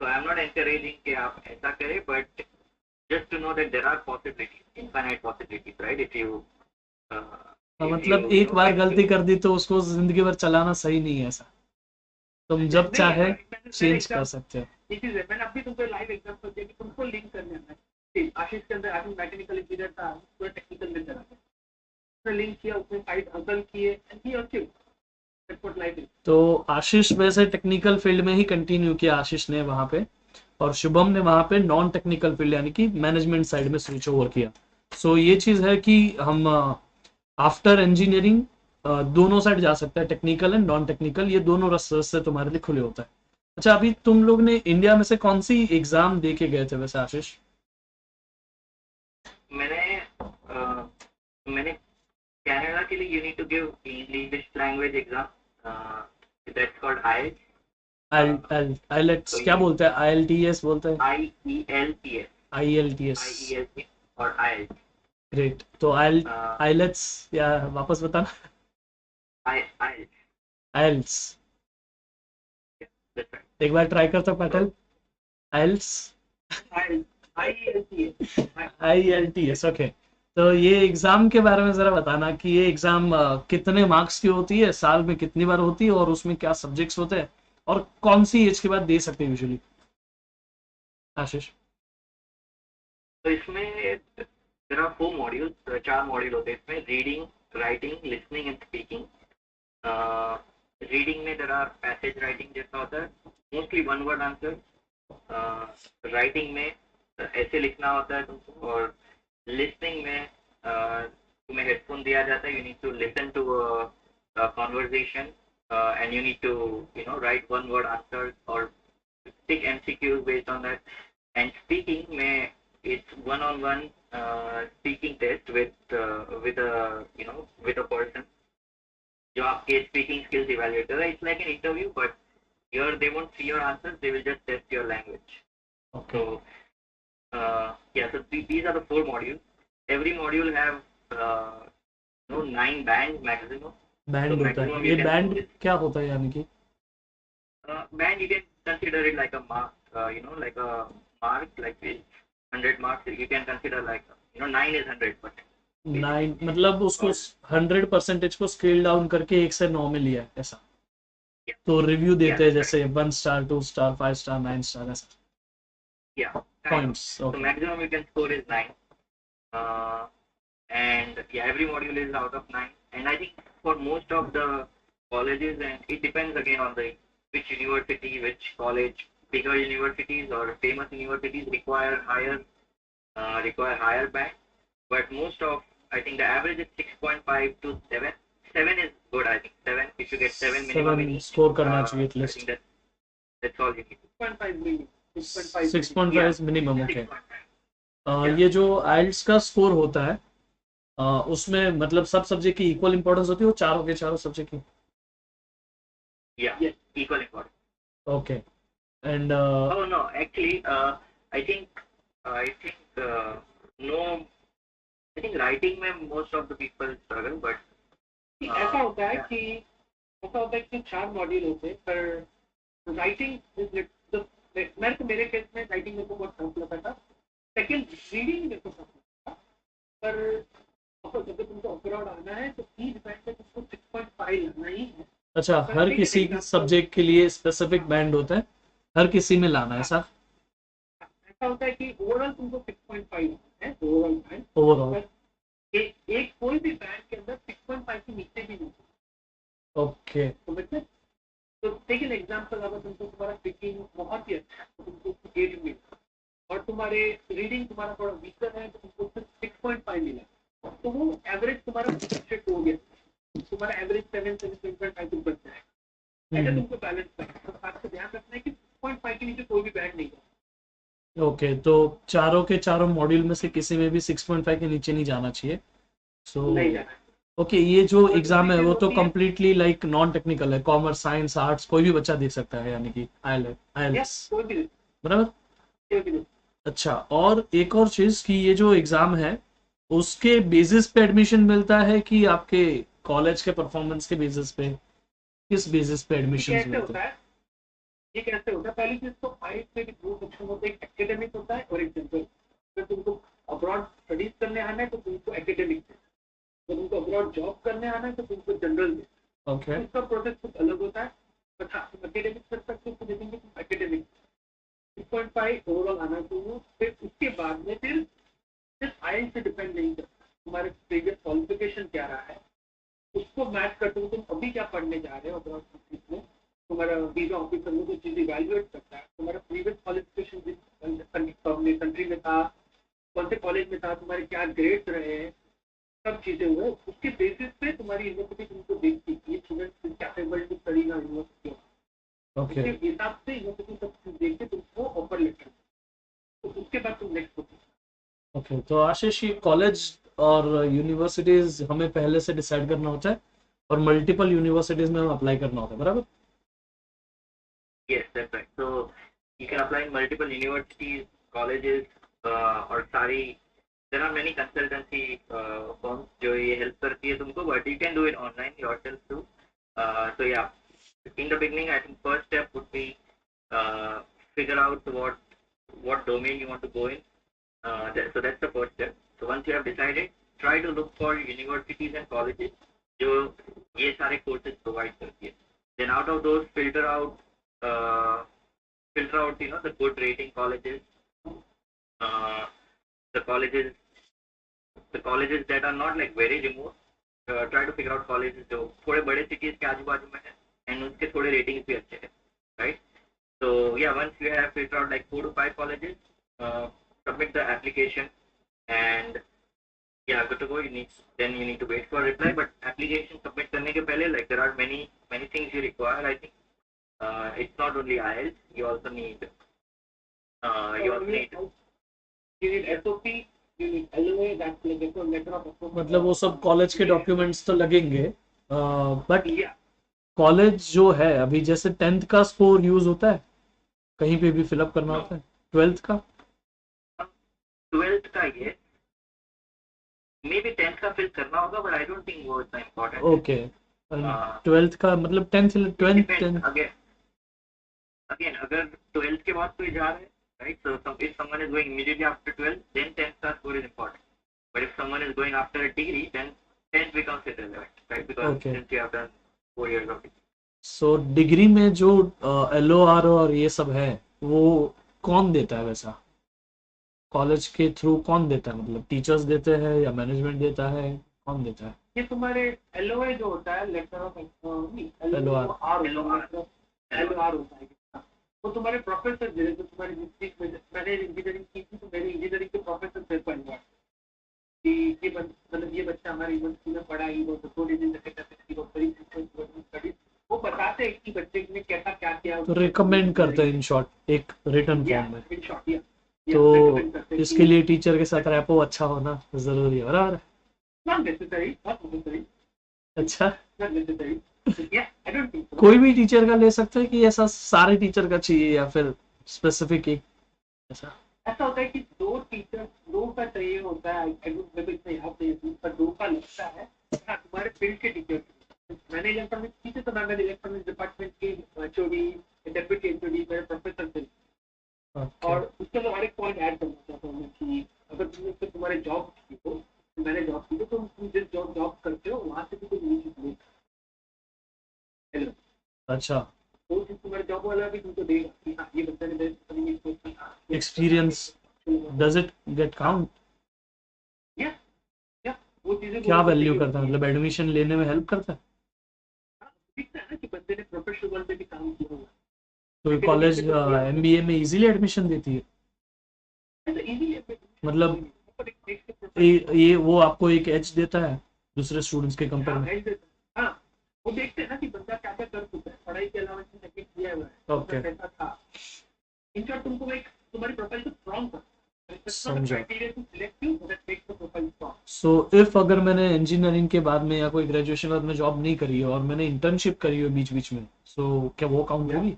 so I'm not encouraging कि आप ऐसा करें, but just to know that there are possibilities, infinite possibilities, right? Uh, if मतलब you एक know बार like गलती कर दी तो उसको जिंदगी भर चलाना सही नहीं है ऐसा, तुम जब नहीं है, चाहे मेरे चेंज कर एग्जाम सकते हो। ये चीज है, मैंने अभी तुमको लाइव एग्जाम्पल दिया कि तुमको लिंक करने आना है। आशीष के अंदर आशीष मैकेनिकल इंजीनियर था, पूरा टेक्निकल में चला गया, उसने लिंक किया, उसने साइड हसल किए and he achieve that's what life is. तो आशीष वैसे टेक्निकल फील्ड में ही कंटिन्यू किया आशीष ने वहां पे, और शुभम ने वहां पे नॉन टेक्निकल फील्ड यानी कि मैनेजमेंट साइड में स्विच ओवर किया। सो ये चीज है कि हम आफ्टर इंजीनियरिंग दोनों साइड जा सकते हैं, टेक्निकल एंड नॉन टेक्निकल, ये दोनों रास्ते तुम्हारे लिए खुले होता है। अच्छा, अभी तुम लोग ने इंडिया में से कौन सी एग्जाम दे के गए थे वैसे आशीष? मैंने मैंने कनाडा के लिए you need to give English language exam. That's called IELTS. IELTS तो क्या ये बोलते हैं? IELTS बोलते हैं? IELTS, IELTS। IELTS और IELTS. ग्रेट। तो आईलेट्स या वापस बताना। IELTS. IELTS Yeah, that's right. एक बार ट्राई करता पैटल। So आइल्स IELTS IELTS, ओके। तो ये एग्जाम के बारे में जरा बताना कि ये एग्जाम कितने मार्क्स की होती है, साल में कितनी बार होती है, और उसमें क्या सब्जेक्ट्स होते हैं, और कौन सी एज के बाद दे सकते हैं यूजुअली, आशीष? तो इसमें there are 4 modules, 4 मॉड्यूल होते हैं इसमें: reading, writing, listening and speaking. Reading में there are पैसेज राइटिंग जैसा होता है, mostly one word answer. Writing में ऐसे लिखना होता है तुमको, और लिसनिंग में तुम्हें हेडफोन दिया जाता है, you need to listen to conversation and you need to write one word answer और tick MCQs based on that. And speaking में it's one-on-one speaking test with a with a person जो आपके speaking skills evaluate करेगा. It's like an interview, but here they won't see your answers, they will just test your language. Okay So yeah, so these are the 4 modules. Every module have 9 bands maximum. Band So होता है, maximum ये you can band score is क्या होता है यानी कि? band you can consider it like a mark, like a mark, like 100 marks. You can consider like 9 is 100, but 9 मतलब उसको 100% को स्केल डाउन करके 1 से 9 में लिया है ऐसा? yeah, तो रिव्यू yeah, देते हैं that's right. जैसे 1 स्टार, 2 स्टार, 5 स्टार, 9 स्टार ऐसा Yeah, kind of. Points? So okay maximum you can score is 9. Uh, and yeah, every module is out of 9. And I think for most of the colleges, and it depends again on the which university, which college. Bigger universities or famous universities require higher band, but most of, I think the average is 6.5 to 7. 7 is good, I think. 7, if you get 7 minimum in 7 each, score करना चाहिए I at least. think that's all you need. 6.5 मिली 6.5 6.5 minimum, okay. 6.5. Yeah, ये जो आइल्स का score होता है उसमें मतलब सब सब्जेक्ट की इक्वल इंपॉर्टेंस होती है, वो चारों के चारों सब्जेक्ट की? yeah, Yes. equal important. Okay and Oh no, actually, I think no. I think writing में most of the people struggle, but ऐसा होता है yeah, कि कि 4 मॉड्यूल होते हैं, पर राइटिंग मेरे केस में राइटिंग मेरे को बहुत टफ लगा था। सेकंड रीडिंग मेरे को टफ लगा था, पर जब तुमको अब्रॉड आना है तो ई डिपेंड है, तुमको 6.5 लाना ही है। अच्छा, So I'll her take an किसी example. सब्जेक्ट के लिए स्पेसिफिक बैंड होता है, हर किसी में लाना है ऐसा? ऐसा होता है कि ओवरऑल तुमको 6.5 है ओवरऑल बैंड, ओवरऑल। पर एक कोई भी बैंड के अंदर 6.5 के नीचे भी नहीं। ओके। समझते? तो टेक एन एग्जांपल, अगर तुमको तुम्हारा स्पीकिंग बहुत ही अच्छा है तो तुमको 8 मिला, और तुम्हारे रीडिंग तुम्हारा थोड़ा वीकर है तो तुमको सिर्फ 6.5 मिला, तो वो एवरेज तुम्हारा शिफ्ट हो गया, तुम्हारा एवरेज 7.5 कुछ बच जाएगा। ऐसे तुमको बैलेंस करना है, तो आपको ध्यान रखना है कि 6.5 के नीचे कोई भी बैंड नहीं है। ओके, तो चारों के चारों मॉड्यूल में से किसी में भी 6.5 के नीचे नहीं जाना चाहिए। सो नहीं जाना है। ओके, ये जो और एग्जाम दूसरी है चीज वो तो होती है, कम्प्लीटली लाइक नॉन टेक्निकल है, कॉमर्स साइंस आर्ट्स कोई भी बच्चा दे सकता है, यानी कि या आईएलएस, कोई भी बराबर? कोई भी नहीं। अच्छा, और एक और चीज कि ये जो एग्जाम है उसके बेसिस पे एडमिशन मिलता है कि आपके कॉलेज के परफॉर्मेंस के बेसिस पे, किस बेसिस पे ये एडमिशन कैसे मिलते होता है, ये कैसे होता है, पहली चीज तो फाइव में भी दो सेक्शन होते हैं, एक एकेडमिक होता है और एक जनरल। अगर तुमको अब्रॉड स्टडीज करने आना है तो तुमको एकेडमिक, तो तुमको अब्रॉड जॉब करने आना है तो तुमको जनरल में। हैं? ओके। तो इसका प्रोसेस कुछ अलग होता है, बट हाँ तुम एकेडमिक कर सकते हो तो देखेंगे तुम एकेडमिक 6.5 ओवरऑल आना चाहिए। फिर उसके बाद में फिर सिर्फ आयल से डिपेंड नहीं करता, तुम्हारे प्रीवियस क्वालिफिकेशन क्या रहा है उसको मैच करते हुए तुम अभी क्या पढ़ने जा रहे हो अब्रॉड कंट्रीज में। तुम्हारा वीजा ऑफिसर वो कुछ चीज इवेल्युएट करता है, तुम्हारा प्रीवियस क्वालिफिकेशन जिस कंट्री में था, कौन से कॉलेज में था, तुम्हारे क्या ग्रेड्स रहे हैं, सब चीजें हुए, उसके बेसिस पे तुम्हारी यूनिवर्सिटी तुमको देखती है student is capable to study in university. Okay. उसके हिसाब से यूनिवर्सिटी सब चीज देख के तुमको ऑफर लेटर, तो उसके बाद तुम नेक्स्ट होते। ओके, तो आशीष, ये कॉलेज और यूनिवर्सिटीज हमें पहले से डिसाइड करना होता है और मल्टीपल यूनिवर्सिटीज में हम अप्लाई करना होता है, बराबर? Yes, that's right. So you can apply in multiple universities, colleges, और सारी, there are many consultancy firms जो ये help करती है तुमको, but you can do it online yourself too. So yeah, in the beginning, I think first step would be uh, figure out what domain you want to go in. So that's the first step. So once you have decided, try to look for universities and colleges जो ये सारे courses provide करती है. Then out of those, uh, filter out the good rating colleges, uh, the colleges the colleges that are not like very remote. Try to figure out colleges जो थोड़े बड़े cities के आजू बाजू में है and उसके थोड़े ratings भी अच्छे हैं, right? So yeah, once you have filtered out like 4 to 5 colleges, submit the application, and yeah, good to go. Then you need to wait for a reply. But application submit करने के पहले, like there are many things you require. I think it's not only IELTS. You also need You need SOP, you need LOA, that's like a letter of approval. मतलब वो सब college के documents तो लगेंगे, but Yeah, college जो है अभी, जैसे 10th का स्कोर यूज होता है कहीं पे भी फिलअप करना no, होता है? 12th का? 12th का ये मे बी 10th का फिल करना होगा, बट आई डोंट थिंक वो इतना इम्पोर्टेंट है. ओके, 12th का मतलब 10th, It 12th, depends 10th? again अगर 12th के बाद कोई जा रहा है, right? So if someone is going immediately after 12th, then 10th का score is important. But if someone is going after a degree, then 10th becomes irrelevant, right? Because Okay. since you have done 4 years of degree. So degree में जो LOR और ये सब है वो कौन देता है वैसा? कॉलेज के थ्रू कौन देता है, मतलब टीचर्स देते हैं या मैनेजमेंट देता है, कौन देता है? ये तुम्हारे LOA जो होता है, लेटर ऑफ LOR LOR होता है, वो तुम्हारे प्रोफेसर जो तुम्हारे डिस्ट्रिक्ट में, मैंने इंजीनियरिंग की थी तो मेरे इंजीनियरिंग के प्रोफेसर से बनवा कि ये मतलब ये बच्चा हमारी यूनिवर्सिटी में पढ़ा ही वो थोड़ी दिन वो बताते हैं कि बच्चे ने कैसा क्या किया, तो रिकमेंड करते हैं इन शॉर्ट एक रिटर्न फॉर्म में। इन शॉर्ट तो इसके लिए टीचर के साथ रैपो अच्छा होना जरूरी है, बराबर? not necessary, not necessary, अच्छा, not necessary. Yeah, I don't think so. कोई भी टीचर का ले सकते हैं कि ऐसा सारे टीचर का चाहिए या फिर स्पेसिफिक एक ऐसा? ऐसा होता है कि दो का चाहिए होता है, मेरे को इतना याद नहीं है, पर दो का लगता है। हाँ, तुम्हारे फील्ड के टीचर, मैंने इलेक्ट्रॉनिक्स की थी तो मैं इलेक्ट्रॉनिक्स डिपार्टमेंट के एचओडी, डेप्यूटी एचओडी मेरे प्रोफेसर थे। और उसके लिए और एक पॉइंट ऐड करना चाहता हूँ कि अगर तुमने तुम्हारे जॉब की हो, मैंने जॉब की तो तुम जिस जॉब करते हो वहां से भी कोई न्यूज ले। हेलो, अच्छा, तो तुम्हारे जॉब वाला भी तुमको देगा कि हाँ ये बंदा ने मेरे कंपनी में इसको किया, ये experience does it get count? या या वो चीजें क्या बोलो तो वैल्यू सही करता है, होती है। मतलब एडमिशन लेने में हेल्प करता है? हाँ, दिखता है ना कि बंदे ने प्रोफेशनल वर्ल्ड में भी काम किया हुआ तो है, एकेडमिक कॉलेज में तो किया होगा, एमबीए में इजीली एडमिशन देती है? ऐसा इजी है कोई मतलब नहीं, पर एक नेक्स्ट प्रोफाइल देखता ये वो आपको एक एज देता है दूसरे स्टूडेंट्स के है। कंपेयर हाँ में? एज देता है, हाँ वो देखते हैं ना कि बंदा क्या क्या कर चुका है, पढ़ाई के अलावा इसने क्या किया हुआ है, बंदा ओके, कैसा था। इन शॉर्ट तुमको एक तुम्हारी प्रोफाइल को स्ट्रॉन्ग कर, इट्स नॉट अ समझा। Criteria to select you that makes the profile strong. So if अगर मैंने इंजीनियरिंग के बाद में या कोई ग्रेजुएशन बाद में जॉब नहीं करी है और मैंने इंटर्नशिप करी है बीच बीच में, सो क्या वो काउंट या होगी?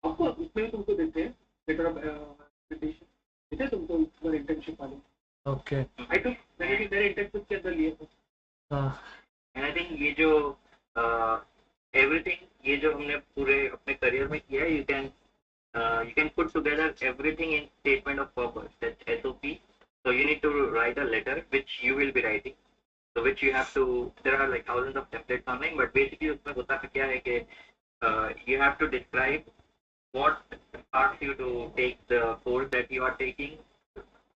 आपको उसमें तुमको देते हैं लेटर ऑफ इन्विटेशन, देते हैं तुमको तुम्हारे इंटर्नशिप वाले। ओके। आई तो मैंने भी मेरे इंटर्नशिप के अंदर लिया था। हाँ, एंड आई थिंक ये जो एवरीथिंग ये जो हमने पूरे अपने करियर में किया है, you can put together everything in statement of purpose, that's SOP. So you need to write a letter which you will be writing, so which you have to, there are like thousands of templates online, but basically उसमें होता क्या है कि you have to describe what sparks you to take the course that you are taking,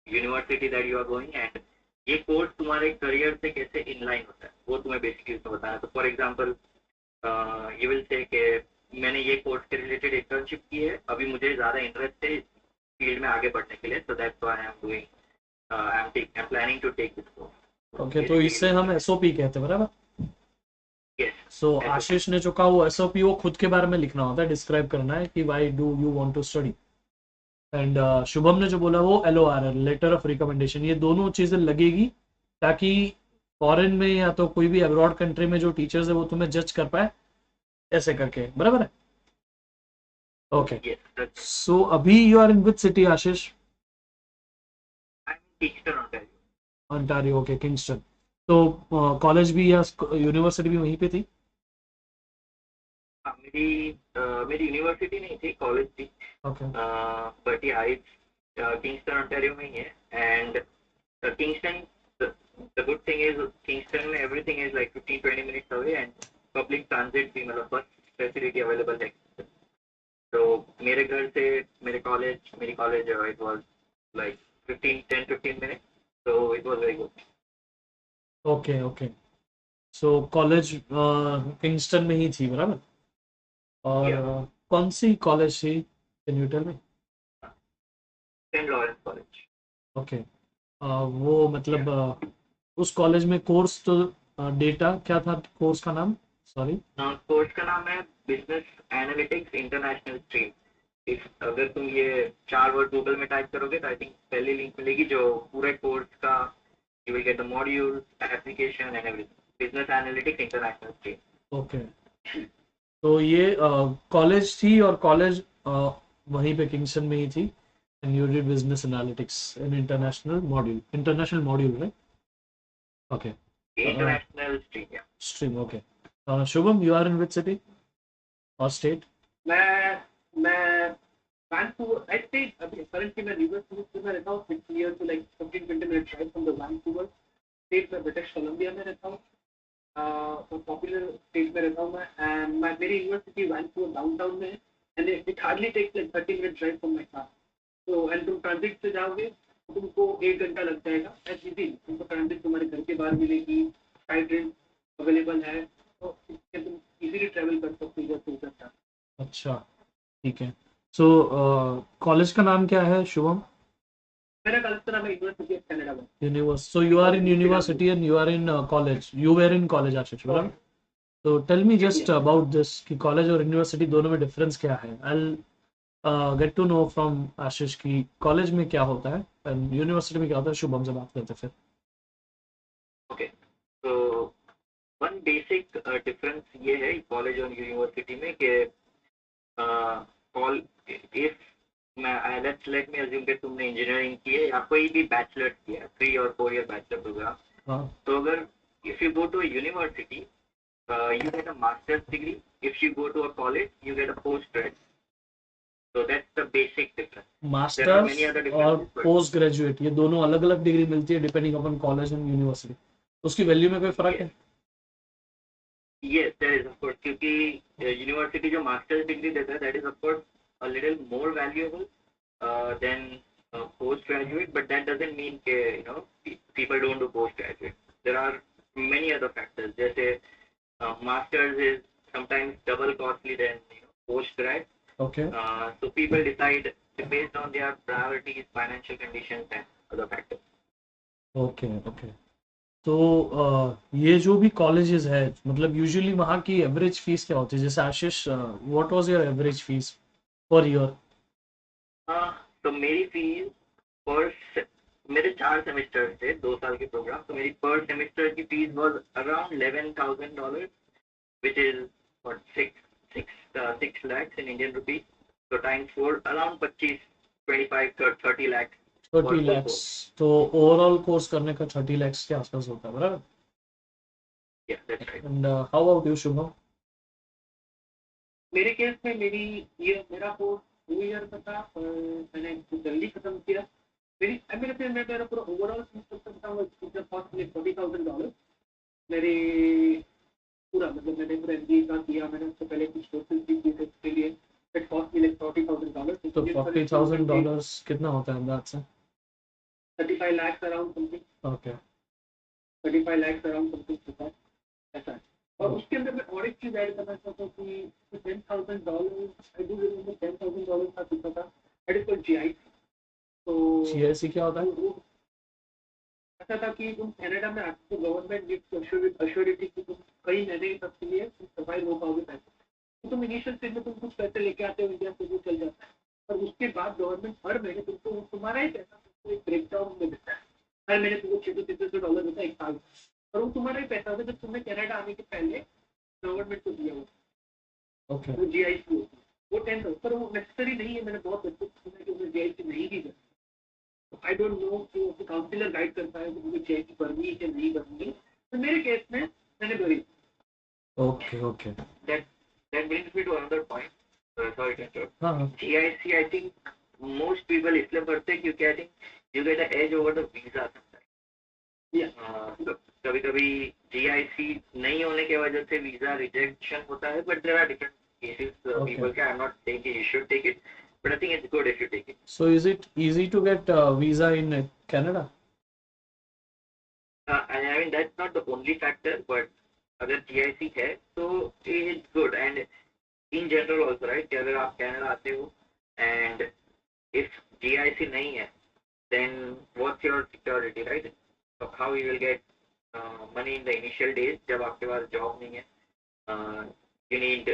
university that you are going, and ये course तुम्हारे career से कैसे inline होता है वो तुम्हें बेसिकली उसमें बताना है। तो for example you will say कि मैंने ये कोर्स के रिलेटेड इंटर्नशिप की है, अभी मुझे ज़्यादा इंटरेस्ट है फील्ड में आगे बढ़ने के लिए, so that's why I am doing, I am planning to take this course. Okay, तो इससे हम एसओपी कहते हैं, बराबर? यस, सो एसओपी। आशीष ने जो कहा वो एसओपी वो खुद के बारे में लिखना होता है, डिस्क्राइब करना है कि why do you want to study. And Shubham ने जो बोला वो एलओआर, लेटर ऑफ रिकमेंडेशन, ये दोनों चीजें लगेगी ताकि फॉरेन में या तो कोई भी अब्रॉड कंट्री में जो टीचर्स है वो तुम्हें जज कर पाए, ऐसे करके, बराबर है? ओके। यस, सो अभी you are in which city Ashish? I am teacher Ontario. ontario, okay, Kingston. तो कॉलेज भी या यूनिवर्सिटी भी वहीं पे थी? हाँ, मेरी यूनिवर्सिटी नहीं थी, कॉलेज थी, ओके, बट या किंगस्टन ओंटारियो में ही है। And Kingston, the good thing is Kingston में everything is like 15-20 minutes away, and public transit भी मतलब बस फैसिलिटी अवेलेबल है। तो मेरे घर से मेरी college it was like 10-15 minutes, so it was very good. Okay, okay. So college Kingston में ही थी, बराबर? और Yeah, कौन सी कॉलेज थी, can you tell me? St. Lawrence College. Okay. वो मतलब उस कॉलेज में कोर्स तो डेटा क्या था कोर्स का नाम? सॉरी। कोर्स का नाम है business analytics international stream. If अगर तुम ये 4 वर्ड गूगल में टाइप करोगे तो आई थिंक पहली लिंक मिलेगी जो पूरे कोर्स का, you will get the module, application and everything, business analytics international stream. Okay, तो ये कॉलेज थी और कॉलेज वहीं पे किंगस्टन में ही थी, and you did business analytics in international module, right? Okay, international stream, yeah. Stream, okay. Shubham, you are in which city or state? मैं वैंकूवर, आई स्टे अभी करंटली मैं रिवर क्रूज में रहता हूँ, it's near to like 15-20 minute drive from the Vancouver. State में British Columbia में रहता हूँ, पॉपुलर स्टेट में रहता हूँ मैं, एंड मेरी यूनिवर्सिटी वैंकूवर डाउनटाउन में है, and it hardly takes like 30 minute drive from my car. तो एंड तुम ट्रांजिट से जाओगे तो तुमको 1 घंटा लग जाएगा, एज इजी तुमको ट्रांजिट तुम्हारे घर के बाहर मिलेगी, स्काई ट्रेन अवेलेबल है, तो इससे तुम इजीली ट्रैवल कर सकते हो इधर से उधर तक। अच्छा, ठीक है। सो कॉलेज का नाम क्या है, शुभम? मेरा कॉलेज का नाम है यूनिवर्सिटी ऑफ कनाडा में। Universe so you are in university and you are in college, you were in college Ashish, बराबर? तो tell me just about this कि कॉलेज और यूनिवर्सिटी दोनों में डिफरेंस क्या है। I get to know from Ashish की कॉलेज में क्या होता है एंड यूनिवर्सिटी में क्या होता है। शुभम से बात करते हैं फिर। ओके, तो वन बेसिक डिफरेंस ये है कॉलेज और यूनिवर्सिटी में कि इफ मैं लेट मी अज्यूम कि तुमने इंजीनियरिंग की है या कोई भी बैचलर किया है, 3 और 4 ईयर बैचलर प्रोग्राम, हाँ, तो अगर if you go to a university you get a master's degree. If you go to a college, you get a postgrad. So that's the basic difference. There are many masters other और differences, but post graduate ये दोनों अलग अलग degree मिलती है depending upon college and university, उसकी value में कोई फर्क yes, है? yes, there is of course, क्योंकि यूनिवर्सिटी जो मास्टर्स डिग्री देता है that is of course a little more valuable then post graduate, but that doesn't mean के people don't do post graduate. There are many other factors. जैसे masters is sometimes double costly than post grad. Okay. So people decide based on their priorities, financial conditions, and other factors. Okay. Okay. तो ये जो भी colleges है, मतलब usually वहाँ की average fees क्या होती है? जैसे Ashish, what was your average fees per year? तो मेरी फीस पर मेरे 4 सेमेस्टर थे, 2 साल के प्रोग्राम, तो मेरी पर सेमेस्टर की fees was around $11,000, which is what 6 lakhs in Indian rupees. So times 4, around 25, 25, 30 lakhs. 30 lakhs. तो ओवरऑल कोर्स करने का 30 lakhs के आसपास होता है, बराबर? Yeah, that's right. And how about you, Shubham? मेरे केस में मेरा कोर्स 2 ईयर का था और मैंने जल्दी खत्म किया। मेरा पूरा ओवरऑल कॉस्ट में $40,000 मेरे पूरा, मतलब मैंने पूरा MBA का किया, मैंने उससे पहले कुछ कोर्सेज भी किए थे उसके लिए, इट कॉस्ट मी लाइक $40,000। तो $40,000 कितना होता है अंदाज से? 35 lakhs around something. Okay. 35 lakhs around something होता है, ऐसा है। और उसके अंदर मैं और एक चीज ऐड करना चाहता हूँ कि $10,000 आई डू रिमेंबर $10,000 का कितना था, दैट इज कॉल्ड GIC। तो GIC क्या होता है? ऐसा था कि तुम कनाडा में आपको गवर्नमेंट गिफ्ट अश्योरिटी की तुम कई महीने तक के लिए तुम सर्वाइव हो पाओगे पैसे, तो तुम इनिशियल स्टेज में तुम कुछ पैसे लेके आते हो इंडिया से, वो चल जाता है, और उसके बाद गवर्नमेंट हर महीने तुमको तुम्हारा ही पैसा तुमको एक ब्रेकडाउन में देता है। हर महीने तुमको $600-700 देता है एक साल, और वो तुम्हारा ही पैसा होता है जब तुमने कनाडा आने के पहले गवर्नमेंट को दिया हुआ। ओके। वो GIC होती है, वो 10,000, पर वो नेसेसरी नहीं है। मैंने बहुत बच्चों को सुना कि उन्हें GIC नहीं दी जाती। आई डोंट नो कि वो काउंसलर गाइड करता है कि मुझे GIC भरनी है कि नहीं भरनी है, तो मेरे केस में मैंने भरी। Okay. Okay. That brings me to another point. Sorry to interrupt. हाँ। GIC, I think most people इसलिए भरते हैं क्योंकि I think you get an edge over the visa sometimes. कभी-कभी GIC नहीं होने के वजह से वीजा रिजेक्शन होता है, but there are different cases. People can, I'm not saying you should take it, but I think it's good if you take it. So is it easy to get visa in Canada? I mean that's not the only factor, but अगर GIC है तो it's good, and in general also, right, कि अगर आप Canada आते हो and if GIC नहीं है then what's your security, right? So how you will get money in the initial days जब आपके पास जॉब नहीं है, you need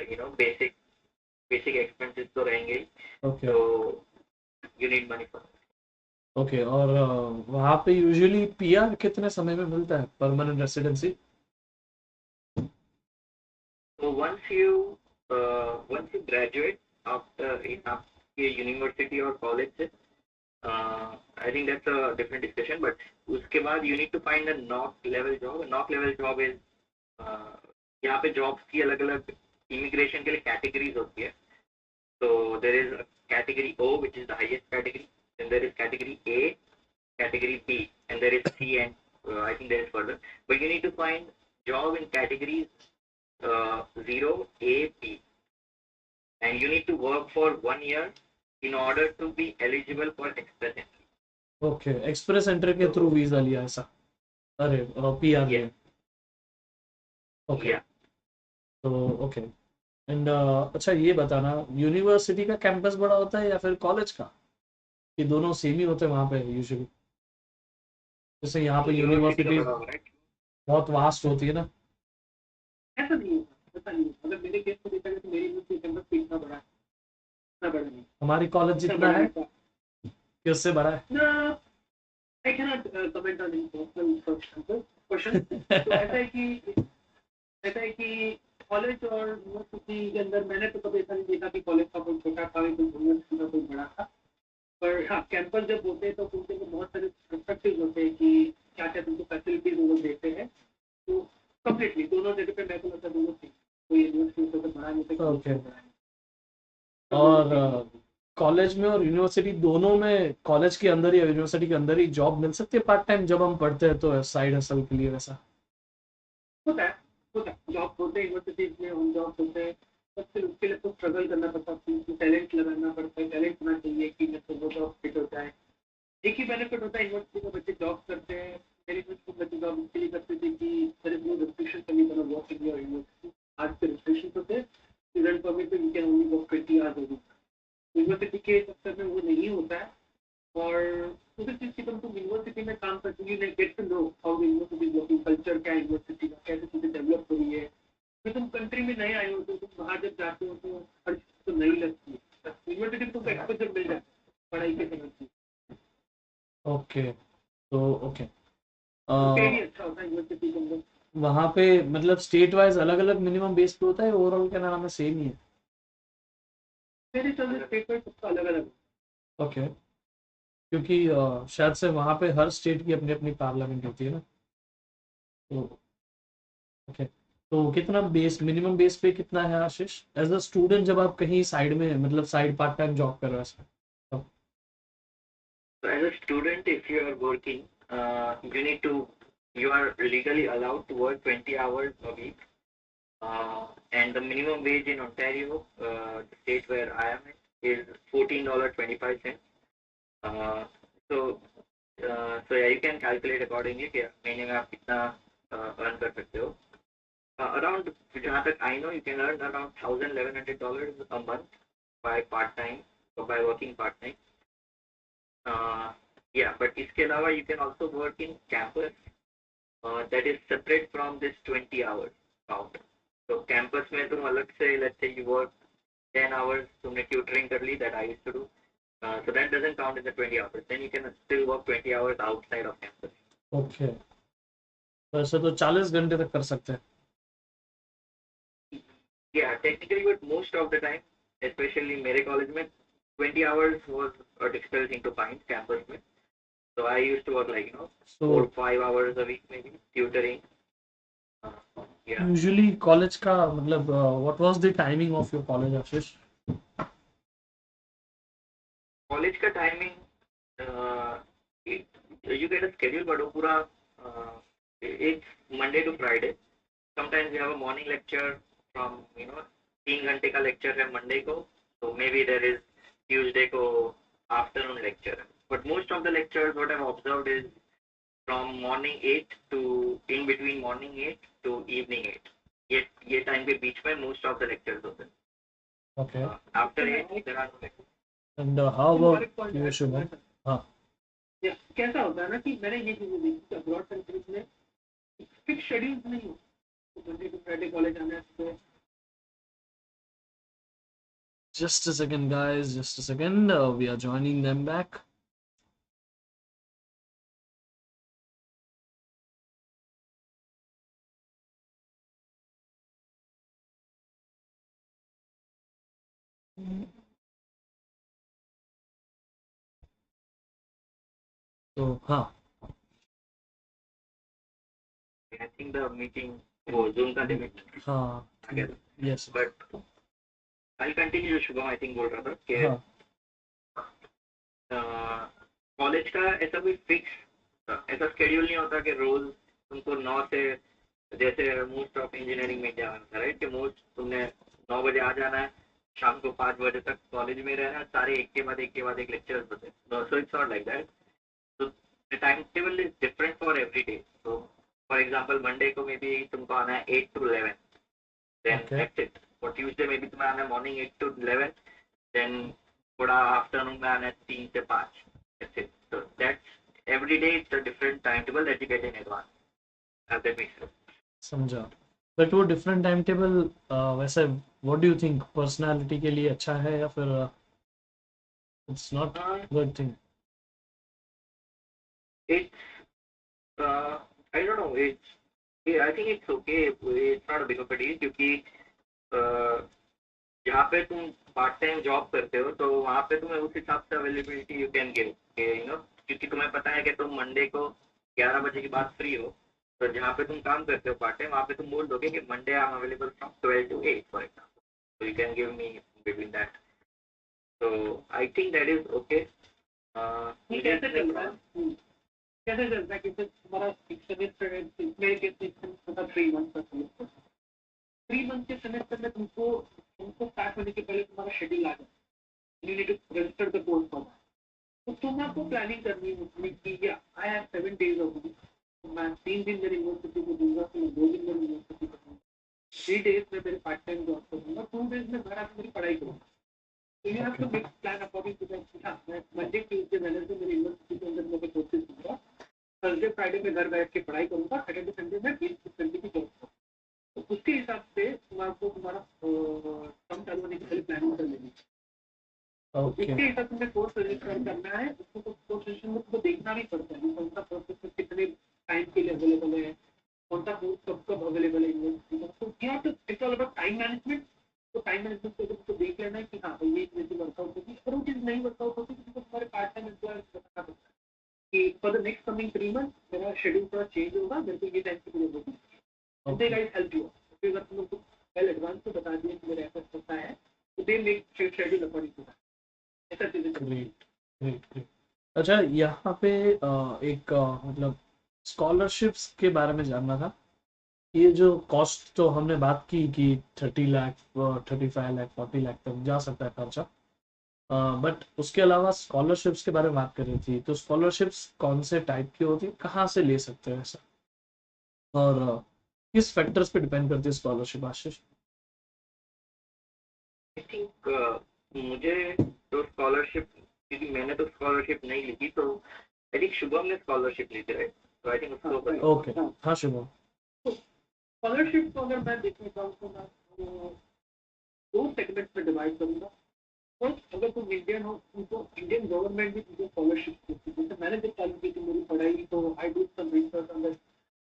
basic expenses तो रहेंगे, Okay. so you need money for that. Okay. और वहाँ पे यूजुअली PR कितने समय में मिलता है, permanent residency? So once you graduate after in आपके यूनिवर्सिटी और कॉलेज से, I think that's a different discussion, but उसके बाद you need to find a NOC level job. A NOC level job is यहाँ पे जॉब्स की अलग-अलग immigration के लिए कैटेगरीज होती है. So there is a category O, which is the highest category. Then there is category A, category B, and there is C, and I think there is further. But you need to find job in categories 0, A, B, and you need to work for 1 year in order to be eligible for express entry. Okay, express entry के through visa लिया ऐसा? अरे PR लिया। Okay. तो okay. And अच्छा ये बताना, university का कैंपस बड़ा होता है या फिर कॉलेज का, ये दोनों सेम ही होते हैं वहाँ पे यूजुअली? जैसे यहाँ पे यूनिवर्सिटी बहुत वास्ट होती है ना? ऐसा नहीं है, ऐसा नहीं है। अगर मेरे केस को देखा जाए तो मेरी यूनिवर्सिटी कैंपस इतना बड़ा है, इतना बड़ा नहीं। हमारी कॉलेज जितना है कि उससे बड़ा है? ना, I cannot comment on any question. तो ऐसा है कि कॉलेज और यूनिवर्सिटी के अंदर मैंने तो कभी ऐसा नहीं देखा कि कॉलेज का कोई छोटा था, कोई यूनिवर्सिटी का कोई बड़ा था। पर हाँ, कैंपस जब होते हैं तो उनके बहुत सारे पर्सपेक्टिव होते हैं कि क्या क्या तुमको फैसिलिटीज वो देते हैं। तो कम्प्लीटली दोनों जगह पे मैं तो मतलब दोनों थी, कोई यूनिवर्सिटी से बड़ा नहीं था। ओके। और कॉलेज में और यूनिवर्सिटी दोनों में, कॉलेज के अंदर या यूनिवर्सिटी के अंदर ही जॉब मिल सकती है पार्ट टाइम जब हम पढ़ते हैं तो साइड हसल के लिए? वैसा होता है जॉब होते हैं यूनिवर्सिटीज में, हम जॉब होते हैं, बट स्ट्रगल करना पड़ता है, टैलेंट लगाना पड़ता है, टैलेंट होना चाहिए कि मेरे को वो जॉब फिट हो जाए। एक ही बेनिफिट होता है, यूनिवर्सिटी में बच्चे जॉब करते हैं, मेरी यूनिवर्सिटी में बच्चे जॉब इसके लिए करते थे कि देयर इज नो रिस्ट्रिक्शन कमी बना वर्क इन योर यूनिवर्सिटी। आज के रिस्ट्रिक्शन होते हैं, स्टूडेंट परमिट पे you can only work 20 hours a week. University के सेक्टर में वो नहीं होता है, और उसी चीज की तुम यूनिवर्सिटी में काम करते हो, you get to know how the university working culture, क्या यूनिवर्सिटी का कैसे चीजें डेवलप हो रही है। फिर तुम कंट्री में नए आए हो तो तुम बाहर जब जाते हो तो हर चीज तो नई लगती है, यूनिवर्सिटी में तुमको एक्सपोजर मिल जाता है पढ़ाई के समय से। ओके, तो ओके, पे भी अच्छा होता है यूनिवर्सिटी के अंदर। वहाँ पे मतलब स्टेट वाइज अलग अलग मिनिमम बेस पे होता है, ओवरऑल क्या नाम है, सेम ही है? मेरे चलते स्टेट वाइज सबका अलग अलग। ओके, क्योंकि शायद से वहाँ पे हर स्टेट की अपनी अपनी पार्लियामेंट होती है ना, तो ओके। तो कितना बेस, मिनिमम बेस पे कितना है आशीष, एज अ स्टूडेंट, जब आप कहीं साइड में मतलब साइड पार्ट टाइम जॉब कर रहे हो? So as a student, if you are working, you are legally allowed to work 20 hours a week. And the minimum wage in Ontario, the state where I am in, is $14.25. Uh, so, so yeah, you can calculate accordingly कि महीने में आप कितना earn कर सकते हो. Around, जहाँ तक I know, you can earn around $1,100 a month by part time or by working part time. Yeah, but इसके अलावा you can also work in campus that is separate from this 20 hours count. So campus में तुम अलग से, let's say you work 10 hours, तुमने tutoring कर ली, that I used to do. So that doesn't count in the 20 hours. Then you can still work 20 hours outside of campus. Okay, तो ऐसे तो 40 घंटे तक कर सकते हैं। Yeah, technically, but most of the time, especially मेरे college में, 20 hours was a difficult thing to find campus में. So I used to work like, So 4-5 hours a week maybe, tutoring. Yeah. Usually college का मतलब what was the timing of your college Ashish? College का timing, you get a schedule, but वो पूरा it's Monday to Friday. Sometimes we have a morning lecture from 3 घंटे का lecture है Monday को, so maybe there is Tuesday को afternoon lecture. But most of the lectures what I've observed is from morning 8 to in between morning 8 to evening 8. ये time के बीच में most of the lectures होते हैं. Okay, After 8 there are no lectures. And how about you Shubham? हाँ, कैसा होता है ना कि मैंने ये चीजें देखी कि अब्रॉड कंट्रीज में फिक्स शेड्यूल नहीं हो, तो मंडे टू फ्राइडे कॉलेज आना है तो just a second guys, just a second, we are joining them back. तो हाँ, I think the meeting वो Zoom का limit हाँ, आ गया था. Yes, But I'll continue. Shubham I think बोल रहा था कि हाँ, कॉलेज का ऐसा कोई फिक्स ऐसा स्केड्यूल नहीं होता कि रोज तुमको 9 से, जैसे मोस्ट ऑफ इंजीनियरिंग में क्या होता है राइट, कि मोस्ट तुमने 9 बजे आ जाना है, शाम को 5 बजे तक कॉलेज में रहना है, सारे एक के बाद एक लेक्चर्स होते हैं. So it's not like that. So the timetable is different for every day. So for example, Monday को maybe तुमको आना है 8 to 11. Then Okay. that's it. For Tuesday maybe तुम्हें आना है morning 8 to 11. Then थोड़ा afternoon में आना है 3 से 5. That's it. So that's every day it's a different timetable that you get in advance. That makes sense. समझा। बट वो डिफरेंट टाइम टेबल वैसे what do you think, personality के लिए अच्छा है या फिर it's not good thing? It's I don't know. I think it's okay. It's not a big of a deal क्योंकि जहाँ पे तुम पार्ट टाइम जॉब करते हो तो वहाँ पे तुम्हें उस हिसाब से अवेलेबिलिटी यू कैन गिव, क्योंकि तुम्हें पता है कि तुम मंडे को 11 बजे के बाद फ्री हो, तो जहाँ पे तुम काम करते हो पार्ट टाइम वहाँ पे तुम बोल दोगे कि Monday I am available from 12 to 8 for example, so you can give me between that. So I think that is okay. ये कैसे चल रहा है, कैसे चलता है कि तुम्हारा सेमेस्टर है, मेरे केस में 3 मंथ का सेमेस्टर, 3 मंथ के सेमेस्टर में तुमको पैक स्टार्ट होने के पहले तुम्हारा शेड्यूल आ जाए, you need to register the course for that. तो तुम आपको प्लानिंग करनी है उसमें कि I have 7 days of week, तो मैं 3 दिन मेरी यूनिवर्सिटी को दूंगा, तो मैं 2 दिन मेरी यूनिवर्सिटी को दूंगा, 3 days में मेरे पार्ट टाइम जॉब करूंगा, 2 days में घर आकर मेरी पढ़ाई करूंगा। तो you have to make plan according to that. हाँ, मैं मंडे ट्यूसडे वेडनेसडे मेरी यूनिवर्सिटी के अंदर मेरे कोर्सेज दूंगा, थर्सडे फ्राइडे में घर बैठ के पढ़ाई करूंगा, सैटरडे संडे में 20-20 की जॉब करूंगा। तो उसके हिसाब से तुम्हारा कम चालू होने की पहले प्लानिंग कर लेनी। उसके हिसाब से कोर्स रजिस्टर करना है, उसको तो कोर्स रजिस्टर में तुमको देखना भी पड़ता है कौन सा प्रोसेस में कितने टाइम के लिए अवेलेबल है, कौन सा कोर्स कब कब अवेलेबल है यूनिवर्सिटी में। तो you have to it's all about time management. तो टाइम मैनेजमेंट को तुमको देख लेना है कि हाँ भाई ये चीज़ वर्कआउट होगी, अगर वो चीज़ नहीं वर्कआउट होती तो तुमको तुम्हारे पार्ट टाइम एम्प्लॉयर बताना पड़ता है कि for the next coming 3 months मेरा शेड्यूल थोड़ा चेंज होगा, मेरे को ये टाइम की जरूरत होगी। दे गाइस हेल्प यू। अगर तुम लोग वेल एडवांस में बता दिए कि मेरा ऐसा होता है, तो they make schedule according to that. Great great. अच्छा, यहाँ पे एक मतलब स्कॉलरशिप्स के बारे में जानना था। ये जो कॉस्ट तो हमने बात की कि 30 लाख 35 लाख 40 लाख तक जा सकता है खर्चा, बट उसके अलावा स्कॉलरशिप्स के बारे में बात कर रही थी। तो स्कॉलरशिप्स कौन से टाइप की होती है, कहाँ से ले सकते हैं ऐसा, और किस फैक्टर्स पे डिपेंड करती है स्कॉलरशिप, आशीष? आई थिंक मुझे तो स्कॉलरशिप, क्योंकि मैंने तो स्कॉलरशिप नहीं ली थी, तो आई थिंक शुभम ने स्कॉलरशिप ली थी, राइट? तो आई थिंक उसको ओके, हाँ शुभम। स्कॉलरशिप को अगर मैं देखना चाहूँ तो मैं 2 सेगमेंट में डिवाइड करूंगा। फर्स्ट, अगर तुम इंडियन हो तुमको इंडियन गवर्नमेंट भी तुमको स्कॉलरशिप देती है। जैसे मैंने जब चालू की थी मेरी पढ़ाई, तो आई डू सम रिसर्च, अगर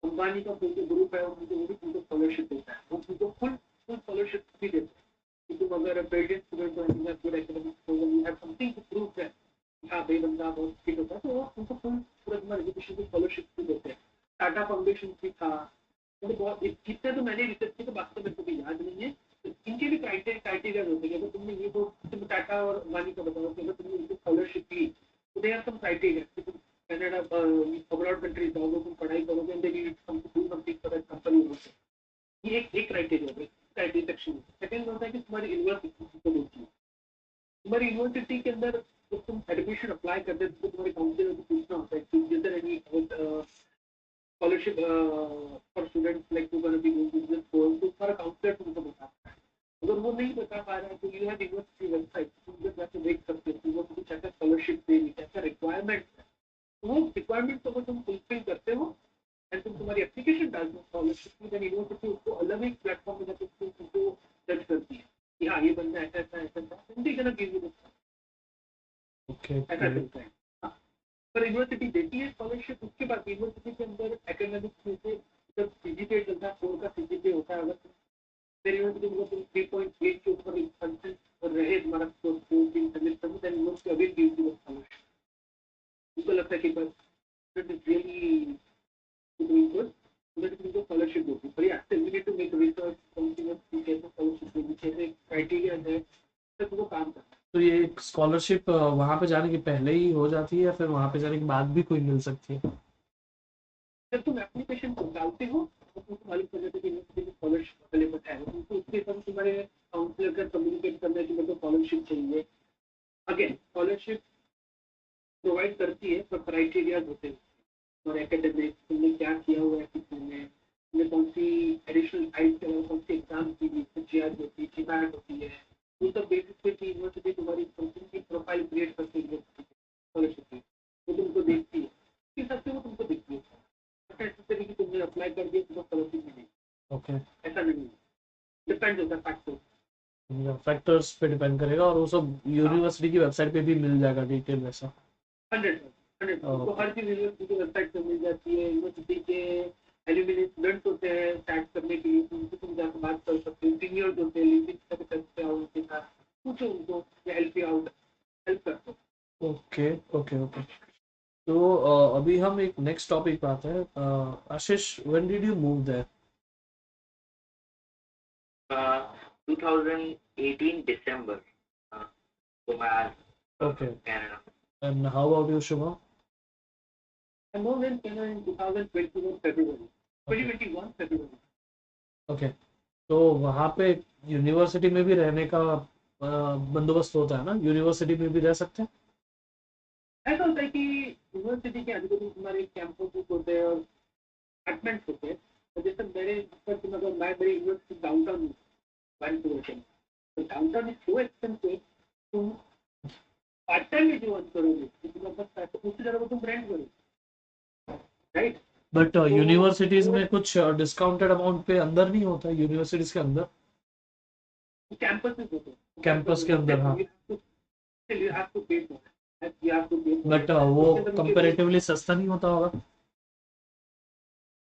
अंबानी का कोई ग्रुप है उनको वो भी तुमको स्कॉलरशिप देता है, वो तुमको फुल स्कॉलरशिप भी देता है कि तुम अगर ब्रिलियंट स्टूडेंट हो, गुड एकेडमिक्स हो, you have something to prove that हाँ भाई बंदा बहुत स्किल होता है, तो वो तुमको फुल पूरा तुम्हारा एजुकेशन की स्कॉलरशिप भी देते हैं। टाटा फाउंडेशन भी था, तो बहुत कितने तो मैंने रिसर्च की, तो बाकी तो मेरे को भी याद नहीं है। तो इनके भी क्राइटेरिया होते हैं। अगर तुमने ये तो तुम टाटा और अंबानी का बताओ कि अगर तुमने इनको स्कॉलरशिप ली, तो दे आर सम क्राइटेरिया कि तुम कनाडा अब्रॉड कंट्रीज जाओगे, तुम पढ़ाई करोगे, and they need something for that company होते हैं। ये एक क्राइटेरिया है, क्राइटेरिया सेक्शन। सेकंड होता है कि तुम्हारी यूनिवर्सिटी को देखिए, तुम्हारी यूनिवर्सिटी के अंदर जब तुम एडमिशन अप्लाई करते हो तो तुम्हारे काउंसिलर को पूछना होता है कि is there any scholarship for students like to gonna be going to this course, तो तुम्हारा काउंसिलर तुमको बताता है। अगर वो नहीं बता पा रहा है तो यू हैव यूनिवर्सिटी वेबसाइट, तुम जब जाके देख सकते हो वो तुमको क्या स्कॉलरशिप देगी, क्या रिक्वायरमेंट है। तो वो रिक्वायरमेंट को तुम फुलफिल करते हो एंड तुम तुम्हारी एप्लीकेशन डालते हो स्कॉलरशिप में, देन यूनिवर्सिटी उसको अलग एक प्लेटफॉर्म में जाकर तुमको जज करती है कि हाँ ये बंदा ऐसा ऐसा ऐसा था, उनकी गलत गिव यू ओके, ऐसा चलता है। हाँ, पर यूनिवर्सिटी देती है स्कॉलरशिप। उसके बाद यूनिवर्सिटी के अंदर एकेडमिक्स में से जब सीजीपीए चलता है, 4 का सीजीपीए होता है, अगर फिर यूनिवर्सिटी में तुम 3.8 के ऊपर कंसेंट रहे तुम्हारा कोर्स 2-3 सेमेस्टर में, then university again gives you scholarship. उनको लगता है कि बस it is really doing good, so that तुमको स्कॉलरशिप देती है। पर या still you need to make research, something कि कैसे स्कॉलरशिप देगी, कैसे क्राइटेरिया है, तो तुमको काम करना है। तो ये स्कॉलरशिप वहां पे जाने के पहले ही हो जाती है या फिर वहां पे जाने के बाद भी कोई मिल सकती है? जब तुम एप्लीकेशन डालते हो तो तुमको मालूम पड़ जाता है कि यूनिवर्सिटी में स्कॉलरशिप अवेलेबल है, तुमको उसके हिसाब से तुम्हारे काउंसलर का कम्युनिकेट करना है कि मेरे को स्कॉलरशिप चाहिए। अगेन स्कॉलरशिप प्रोवाइड करती है, पर क्राइटेरिया होते हैं और एकेडमिक्स, तुमने क्या किया हुआ है कितने में, तुमने कौन सी एडिशनल साइड के अलावा कौन सी एग्जाम की हुई, जीआर होती है, जीमैट होती है, वो सब बेसिस पे की यूनिवर्सिटी तुम्हारी समथिंग की प्रोफाइल क्रिएट करती है स्कॉलरशिप की, वो तुमको देखती है, उस हिसाब से वो तुमको देखती है। ऐसा तरीके कि तुमने अप्लाई कर दिया तुमको स्कॉलरशिप मिलेगी, ओके, ऐसा नहीं है, डिपेंड होता है फैक्टर्स पे डिपेंड करेगा, और वो सब यूनिवर्सिटी की वेबसाइट पे भी मिल जाएगा डिटेल वैसा। 100% तुमको हर चीज यूनिवर्सिटी की वेबसाइट पे मिल जाती है। यूनिवर्सिटी के एल्यूमिनी स्टूडेंट्स होते हैं चैट करने के लिए, उनसे तुम जाकर बात कर सकते हो। सीनियर्स होते हैं, लिंक्डइन पे आओ उनके साथ पूछो उनको, हेल्प यू आउट, हेल्प कर दो। Okay okay okay. तो अभी हम एक नेक्स्ट टॉपिक पे आते हैं। Ashish, when did you move there? 2018 दिसंबर, तो मैं okay, Canada. And how about you Shubham? I moved in Canada in 2021 February. 2021 February. Okay, तो वहाँ पे यूनिवर्सिटी में भी रहने का बंदोबस्त होता है ना, यूनिवर्सिटी में भी रह सकते हैं। ऐसा होता है कि यूनिवर्सिटी के आजू बाजू हमारे कैंपस होते हैं और अपार्टमेंट्स होते हैं। तो जैसे मेरे मतलब मैं मेरी यूनिवर्सिटी डाउनटाउन वैंकूवर, तो डाउनटाउन इज सो एक्सपेंसिव, तुम पार्ट टाइम में जो अर्न करोगे तुम्हारे पास पैसे उससे ज्यादा तुम रेंट करोगे, राइट? बट तो यूनिवर्सिटीज वो में कुछ डिस्काउंटेड अमाउंट पे अंदर नहीं होता, यूनिवर्सिटीज के अंदर, कैंपस में होते हैं, कैंपस के अंदर, हाँ। you have to pay for it. You have to pay for but it. वो उसके अंदर उनके रूल्स। कंपैरेटिवली सस्ता नहीं होता होगा।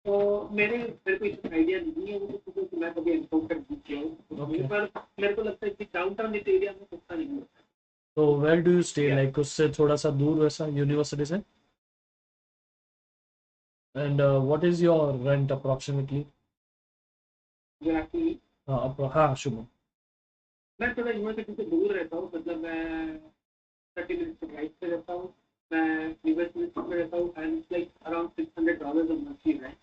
तो मेरे को इतना आइडिया नहीं है, वो तो मैं कभी एनकाउंटर नहीं किया हूँ, ओके। पर मेरे को लगता है कि डाउनटाउन इस एरिया में सस्ता नहीं होता। तो वेयर डू यू स्टे, या लाइक उससे थोड़ा सा दूर वैसा यूनिवर्सिटी से? And what is your rent approximately? जो एक्चुअली हाँ शुभम। मैं थोड़ा यूनिवर्सिटी से दूर रहता हूँ, मतलब मैं 30 मिनट के ड्राइव पे रहता हूँ। मैं यूनिवर्सिटी में रहता हूँ and like around $600 monthly rent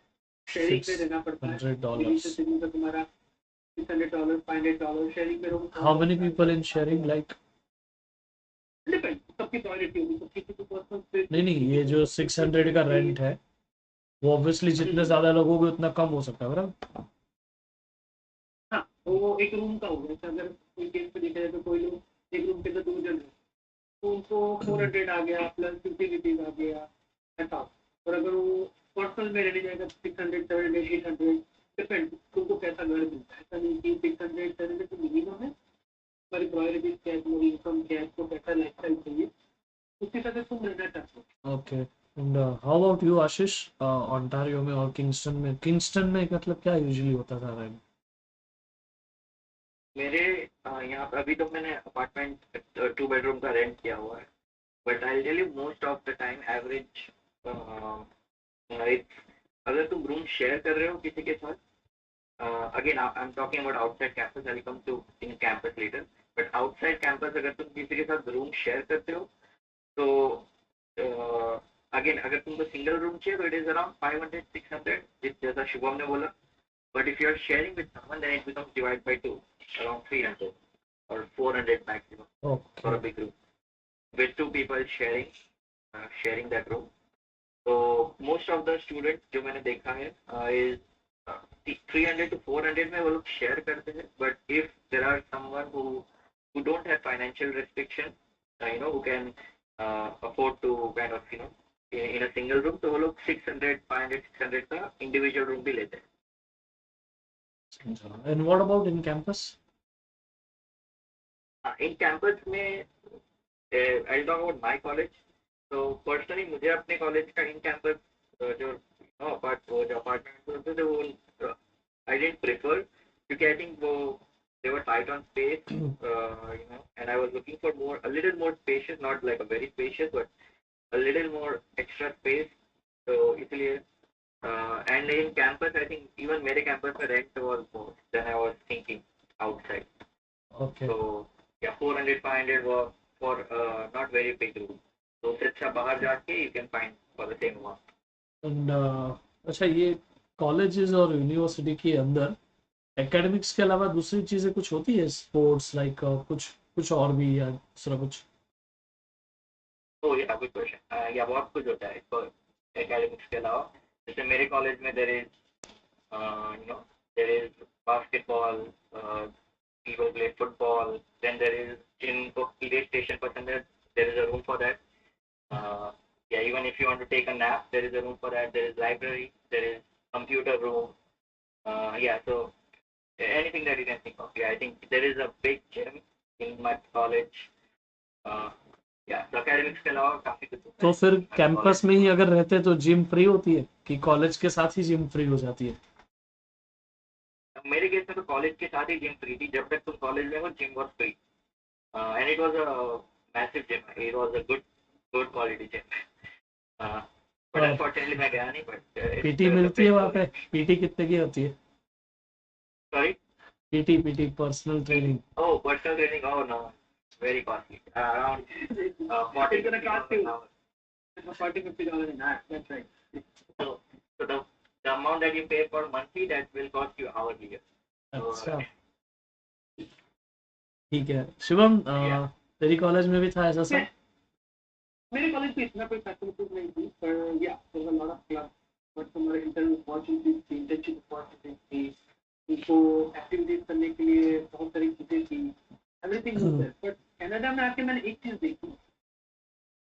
sharing पे सिक्स देना पड़ता है। हंड्रेड दिल्ली डॉलर्स से सिटी का तुम्हारा $600 $500 शेयरिंग पे रूम कौन हाउ मेनी रहता है, people but in sharing, like? Depend, सबकी प्रायोरिटी होगी, तो किसी को पर्सनल स्पेस नहीं चाहिए, नहीं, किसी ये को जो सबकी सिक्स स्पेस हंड्रेड का चाहिए। रेंट है, वो ऑब्वियसली जितने ज्यादा लोग होंगे उतना कम हो सकता है, बराबर? हाँ, तो वो एक रूम का होगा। जैसे अगर कोई केस पे देखा जाए तो कोई लोग एक रूम के अंदर 2 जन है, तो उनको 400 आ गया प्लस यूटिलिटीज आ गया, ऐसा। और अगर वो पर्सनल में रहने जाएगा 600 700 800, डिपेंड तुमको कैसा घर मिलता है। ऐसा नहीं कि 600 700 तो मिनिमम है, तुम्हारी प्रायोरिटीज क्या है, तुम्हारी इनकम क्या है, तो कैसा लाइफ स्टाइल चाहिए, उसके साथ तुम रहना चाहते हो। Okay. And how about you Ashish, Ontario में और किंगस्टन में? किंगस्टन में मतलब क्या यूजुअली होता था रेंट? मेरे यहाँ पे अभी तो मैंने अपार्टमेंट 2 बेडरूम का रेंट किया हुआ है, but I tell you most of the time average अगर तुम रूम शेयर कर रहे हो किसी के साथ, again I'm talking about outside campus, I'll come to in campus later, but outside campus अगर तुम किसी के साथ रूम शेयर करते हो तो अगेन अगर तुमको सिंगल रूम चाहिए तो इट इज अराउंड 500 600, जैसा शुभम ने बोला, but if you are sharing with someone then it becomes divided by 2, around 300 or 400 maximum for okay. a big room with 2 people sharing that room. तो most of the student जो मैंने देखा है is 300 to 400 में वो लोग share करते हैं, but if there are someone who don't have financial restriction, who can afford to kind of in a single room, तो वो लोग 600 500 600 का इंडिविजुअल रूम भी लेते हैं. And what about in campus? In campus में I talk about my college. तो personally मुझे अपने कॉलेज का इन कैंपस जो अपार्टमेंट होते थे वो आई डेंट प्रेफर, क्योंकि आई थिंक वो they were tight on space, and I was looking for a little more spacious, not like a very spacious, but a little more extra space. So इसलिए and in campus I think even मेरे campus में rent was more than I was thinking outside. Okay. So yeah, 400 500 was for not very big room. तो उससे अच्छा बाहर जाके you can find for the same amount. And अच्छा, ये colleges और यूनिवर्सिटी के अंदर एकेडमिक्स के अलावा दूसरी चीजें कुछ होती है, स्पोर्ट्स लाइक कुछ कुछ और भी, या दूसरा कुछ? तो ये गुड क्वेश्चन. या बहुत कुछ होता है इसको एकेडमिक्स के अलावा. जैसे मेरे कॉलेज में there is there is basketball, people play football, then there is जिनको PlayStation पसंद है, there is a room for that. Yeah, even if you want to take a nap, there is a room for that. There is library, there is computer room. Yeah, so anything that you can think of. Yeah, I think there is a big gym in my college. Uh, yeah, so academics के अलावा काफी कुछ होता तो है फिर college campus में में. ही अगर रहते तो जिम फ्री होती है, कि कॉलेज के साथ ही जिम फ्री हो जाती है? मेरे केस में तो कॉलेज के साथ ही जिम फ्री थी. जब तक तुम कॉलेज में हो gym was free, and it was a massive gym. It was a good quality gym. But unfortunately मैं गया नहीं. बट पीटी मिलती है वहाँ पे? पीटी कितने की होती है? Sorry. PT, PT personal training? Oh, personal training. Oh no, very costly. Around 40 It's gonna cost an you hour. $40 an hour. That's right. So the amount that you pay for monthly, that will cost you hourly. अच्छा, ठीक है। Shubham, Yeah. तेरी college में भी था ऐसा सब? मेरे कॉलेज में इतना कोई फैसिलिटीज नहीं थी, पर या there were lot of club, but हमारे इंटर्न अपॉर्चुनिटीज थी, इंटर्नशिप अपॉर्चुनिटीज थी, उनको एक्टिविटीज करने के लिए बहुत सारी चीजें थी, everything was there. But Canada में आके मैंने एक चीज देखी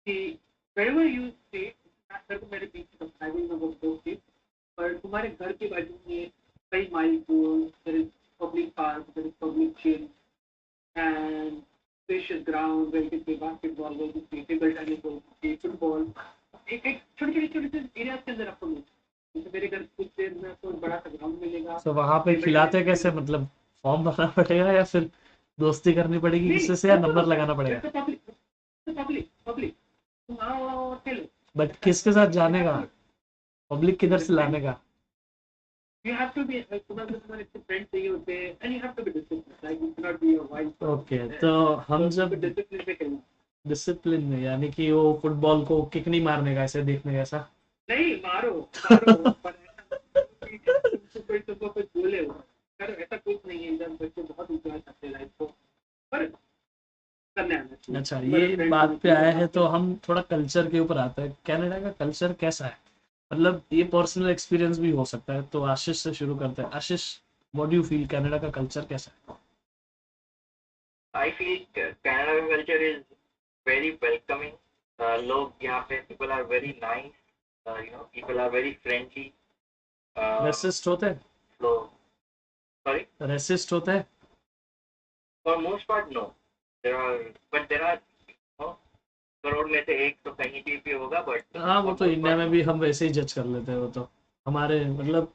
कि wherever you stay, घर तो मेरे पीछे हाईवे में बहुत दो थी, पर तुम्हारे घर के बाजू में कई माइल दूर there is public park, there is public gym and spacious ground where you can play basketball, where you can play table tennis, where you can play football. एक छोटे एरिया के अंदर आपको मिलता है। जैसे मेरे घर कुछ देर में आपको बड़ा सा ग्राउंड मिलेगा। तो वहां पे टेबल खिलाते टेनिस कैसे, मतलब फॉर्म भरना पड़ेगा या फिर दोस्ती करनी पड़ेगी नहीं, किसी से, या नंबर लगाना पड़ेगा? पब्लिक पब्लिक पब्लिक तुम आओ और खेलो। बट किसके साथ जाने का, पब्लिक किधर से लाने का? You have to be तुम्हारे फ्रेंड चाहिए होते हैं, and you have to be disciplined, like you cannot be a wild okay, तो हम जब डिसिप्लिन पे खेलना। डिसिप्लिन में, यानी कि वो फुटबॉल को किक नहीं मारने का, ऐसे देखने का ऐसा? नहीं मारो मारो, पर तुमको कुछ बोले हो कर, ऐसा कुछ नहीं है। जब बच्चे बहुत इंजॉय करते हैं लाइफ को, पर करने आना चाहिए। अच्छा, ये बात पे आया है तो हम थोड़ा कल्चर के ऊपर आते हैं। कनाडा का कल्चर कैसा है? मतलब ये पर्सनल एक्सपीरियंस भी हो सकता है, तो आशीष से शुरू करते हैं। Ashish, what do you feel, Canada का कल्चर कैसा है? I feel Canada culture is very welcoming. लोग यहाँ पे people are very nice. People are very friendly. Racist होते हैं? So sorry. रेसिस्ट होते हैं? For most part, no. There are crore में से एक तो कहीं भी होगा, बट हाँ, वो तो इंडिया में भी हम वैसे ही जज कर लेते हैं। वो तो हमारे मतलब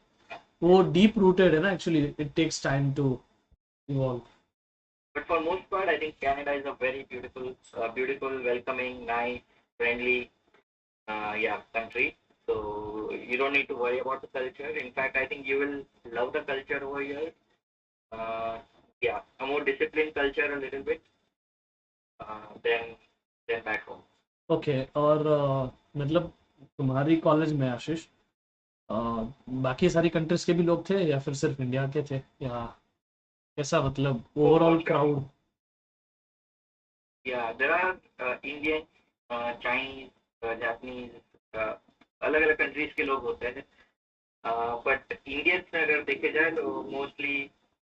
वो डीप रूटेड है ना, actually it takes time to evolve. But for most part, I think Canada is a very beautiful, welcoming, nice, friendly, country. So you don't need to worry about the culture. In fact, I think you will love the culture over here. Uh, a more disciplined culture a little bit than back home. Okay, और मतलब तुम्हारी college में आशीष, अ, बाकी सारी countries के भी लोग थे या फिर सिर्फ इंडिया के थे, या कैसा, मतलब overall crowd? Yeah, there are Indian, Chinese, Japanese, अलग अलग कंट्रीज के लोग होते हैं, बट इंडियंस में अगर देखे जाए तो mostly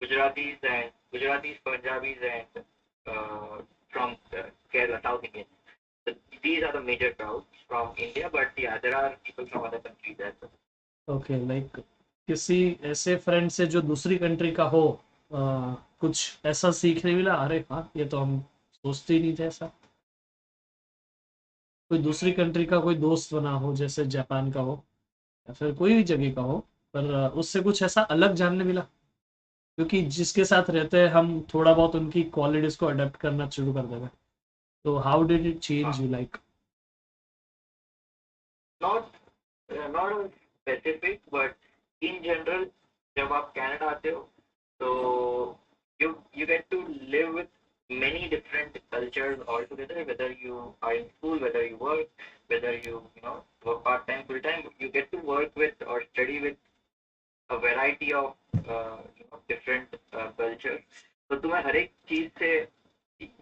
Gujaratis, Punjabis and from Kerala, south Indian. So these are the major crowds from India, but yeah, there are people from other countries as well. Okay, like किसी ऐसे फ्रेंड से जो दूसरी कंट्री का हो, कुछ ऐसा सीखने मिला, अरे हाँ ये तो हम सोचते ही नहीं थे ऐसा? कोई दूसरी कंट्री का कोई दोस्त बना हो, जैसे जापान का हो या फिर कोई भी जगह का हो, पर उससे कुछ ऐसा अलग जानने मिला? क्योंकि जिसके साथ रहते हैं हम, थोड़ा बहुत उनकी क्वालिटीज को अडेप्ट करना शुरू कर देते हैं। तो how did it change you, like? Not not a specific, but in general, जब आप कनाडा आते हो तो you get to live with many different cultures altogether. Whether you are in school, whether you work, whether you know work part time, full time, you get to work with or study with a variety of different cultures. तो तुम्हें हर एक चीज से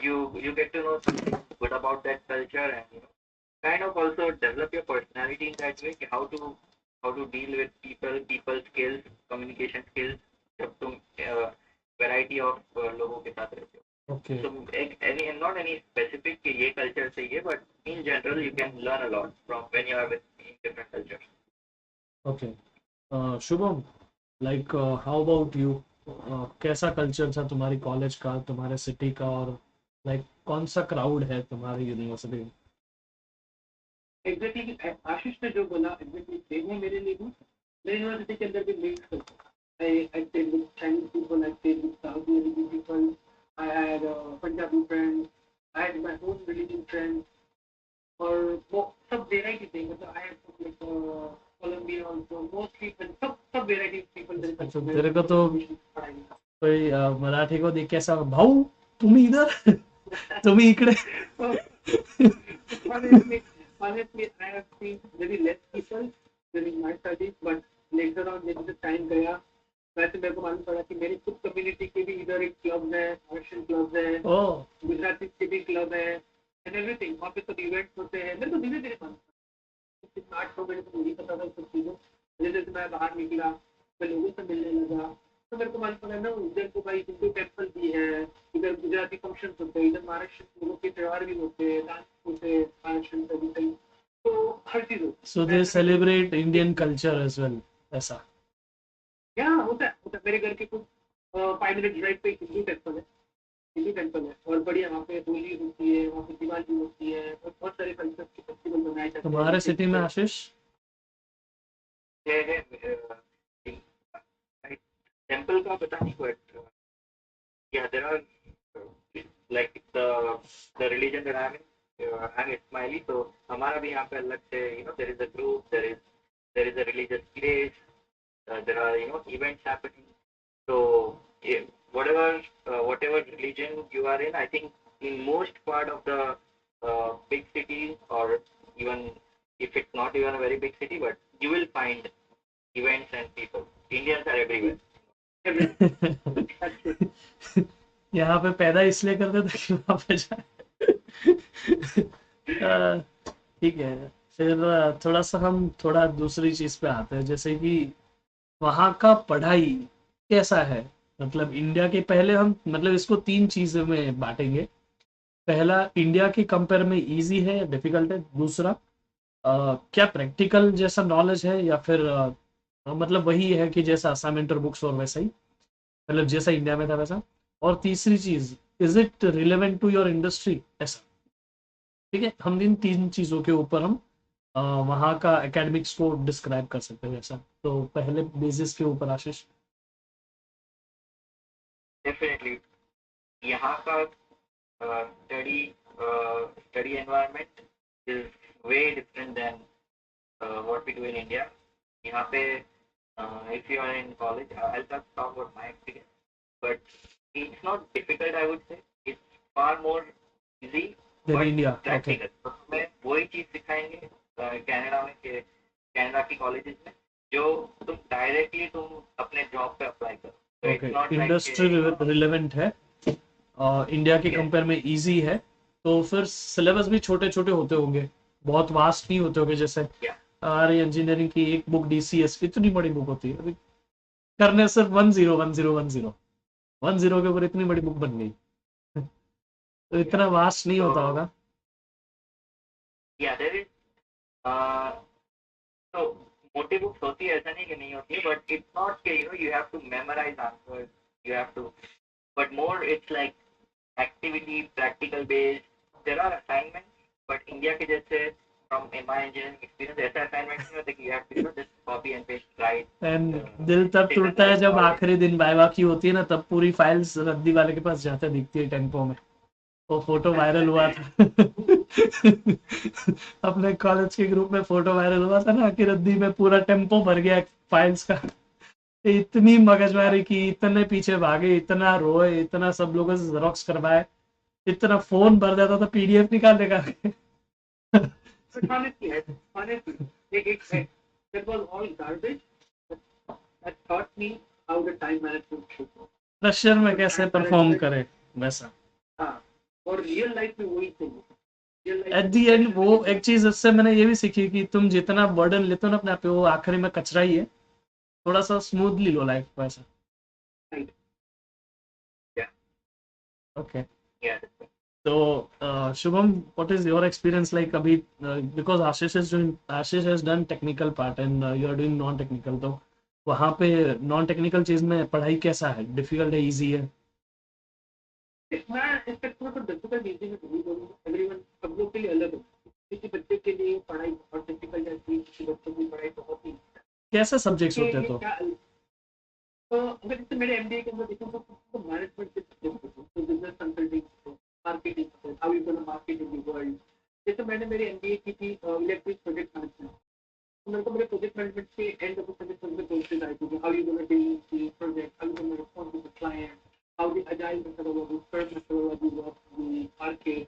you get to know something good about that culture, and kind of also develop your personality in that way. How to deal with people skills, communication skills, जब तुम variety of लोगों के साथ रहते हो. Okay, So not any specific कि ये culture से ये, but in general you can learn a lot from when you are with different cultures. Okay. Shubham, like how about you, कैसा कल्चर था तुम्हारी कॉलेज का, तुम्हारे सिटी का, और लाइक कौन सा क्राउड है तुम्हारी यूनिवर्सिटी में? एग्जैक्टली आशीष ने जो बोला एग्जैक्टली सेम है मेरे लिए भी। मेरी यूनिवर्सिटी के अंदर भी मिक्स है। I stayed with Chinese people, I stayed with Saudi Arabian people, I had Punjabi friends, I had my own religion friends, और वो सब वेराइटी थे। मतलब I had like Colombian also, mostly सब वेराइटी people। अच्छा, तेरे को तो कोई मराठी को देख कैसा, भाऊ तुम्ही इधर तुम्ही इकडे? Honestly, I have seen very less people during my studies, but later on जब time गया वैसे मेरे को मालूम पड़ा कि मेरी खुद कम्युनिटी के भी इधर एक क्लब है, मॉरिशियन क्लब है, ओह गुजराती के भी क्लब है एंड एवरीथिंग। वहाँ पे सब इवेंट्स होते हैं। मेरे को धीरे धीरे मालूम पड़ा, 8 महीने तो नहीं पता था सब चीज़ों। जैसे जैसे मैं बाहर निकला, मैं लोगों से मिलने लगा, तो मेरे को मालूम पड़ा ना उधर तो भाई हिंदू टेम्पल भी है, इधर गुजराती फंक्शन होते हैं, इधर महाराष्ट्र लोगों के त्यौहार भी होते हैं, डांस होते हैं महाराष्ट्र में कभी कहीं, तो हर चीज़ होती सो है। They celebrate Indian culture as well, ऐसा? क्या होता है मेरे घर के कुछ 5 मिनट ड्राइव पे एक हिंदू टेम्पल है, हिंदू टेम्पल है और बढ़िया। वहाँ पे होली होती है, वहाँ पे दिवाली होती है और बहुत सारे कल्चर के फेस्टिवल मनाए जाते हैं तुम्हारे सिटी में जैसे आशीष? टेम्पल का पता नहीं, but yeah, there are like the religion that I'm Ismaili, so हमारा भी यहाँ पे अलग से, there is a group, there is a religious place, there are events happening. So yeah, whatever religion you are in, I think in most part of the big cities, or even if it's not even a very big city, but you will find events and people. Indians are everywhere. यहाँ पे पैदा इसलिए करते थे कि वहाँ पे जाए। ठीक है। फिर थोड़ा सा हम थोड़ा दूसरी चीज पे आते हैं, जैसे कि वहाँ का पढ़ाई कैसा है? मतलब इंडिया के, पहले हम मतलब इसको तीन चीजों में बांटेंगे। पहला, इंडिया के कंपेयर में इजी है या डिफिकल्ट है? दूसरा, क्या प्रैक्टिकल जैसा नॉलेज है, या फिर मतलब वही है कि जैसा असाइनमेंट और बुक्स और वैसा ही, मतलब जैसा इंडिया में था वैसा? और तीसरी चीज, is it relevant to your industry, ऐसा? ठीक है, हम इन तीन चीजों के ऊपर हम वहाँ का एकेडमिक्स को डिस्क्राइब कर सकते हैं ऐसा। तो पहले बेसिस के ऊपर आशीष। Definitely, यहाँ का study environment is way different than what we do in India. यहाँ पे if you are in college, I'll just talk about my experience, but it's not difficult, I would say. It's far more easy, than but India, okay. practical. तो हमें वही चीज सिखाएंगे Canada में, Canada की colleges में, जो तुम अपने जॉब पे अप्लाई करो। So okay, it's not like industry relevant है, इंडिया के yes, कंपेयर में इजी है। तो फिर सिलेबस भी छोटे छोटे होते होंगे, बहुत वास्ट नहीं होते होंगे। जैसे yeah, अरे इंजीनियरिंग की एक बुक डीसीएस इतनी बड़ी बुक होती है, अभी करने सिर्फ 10 10 10 10 के ऊपर इतनी बड़ी बुक बन गई। तो yeah. इतना वास्ट नहीं होता So होगा। yeah, there is uh, so मोटी बुक्स होती है, ऐसा नहीं कि नहीं होती है, बट इट्स नॉट के you have to memorize answers, you have to, but more it's like activity practical based. There are assignments, but India के जैसे from my engineering experience ऐसा assignment नहीं होता कि you have to just copy and paste, write, and दिल तब sit and टूटता है write जब all day. आखिरी दिन वाइवा की होती है ना, तब पूरी फाइल्स रद्दी वाले के पास जाते दिखती है टेम्पो में। वो फोटो वायरल हुआ था। अपने कॉलेज के ग्रुप में फोटो वायरल हुआ था ना कि रद्दी में पूरा टेम्पो भर गया फाइल्स का। इतनी Yeah, मगजमारी की, इतने पीछे भागे, इतना रोए, इतना सब लोगों से जेरोक्स करवाए, इतना फोन भर जाता था पीडीएफ निकालने का। but honestly, that was all garbage. That taught me how the time management should go. Pressure में तो कैसे टाइम परफॉर्म मैनेजमेंट, करे, वैसा। हाँ, और रियल लाइफ में वही चाहिए। रियल लाइफ एट में दी एंड प्रेशर वो में एक चीज इससे मैंने ये भी सीखी कि तुम जितना बर्डन लेते हो ना अपने आप पे, वो आखिरी में कचरा ही है। थोड़ा सा स्मूथली लो लाइफ को, ऐसा। राइट। yeah, okay. yeah. तो Shubham, what is your experience like अभी? Because Ashish has done technical part and you are doing non technical, तो वहाँ पे नॉन टेक्निकल चीज में पढ़ाई कैसा है? डिफिकल्ट है, इजी है? मैं इस सेक्टर को डिफिकल्ट इजी में नहीं बोलूँगा, एवरीवन सब लोग के लिए अलग है। किसी बच्चे के लिए पढ़ाई बहुत डिफिकल्ट है, किसी बच्चों की पढ़ाई बहुत ही। कैसे सब्जेक्ट्स उसके होते हैं लिए तो? क्या, तो अगर जैसे मेरे एमबीए के अंदर देखो तो मैनेजमेंट के सब्जेक्ट होते हैं, तो business consulting, marketing, how you gonna market in the world. जैसे मैंने मेरी एमबीए की थी इलेक्ट्रिक प्रोजेक्ट मैनेजमेंट, तो मेरे को मेरे प्रोजेक्ट मैनेजमेंट के एंड ऑफ द प्रोजेक्ट में कोर्सेज आए थे, how you gonna deal the project, how you gonna respond to the client, how the agile methodology, Scrum methodology works, the arcade,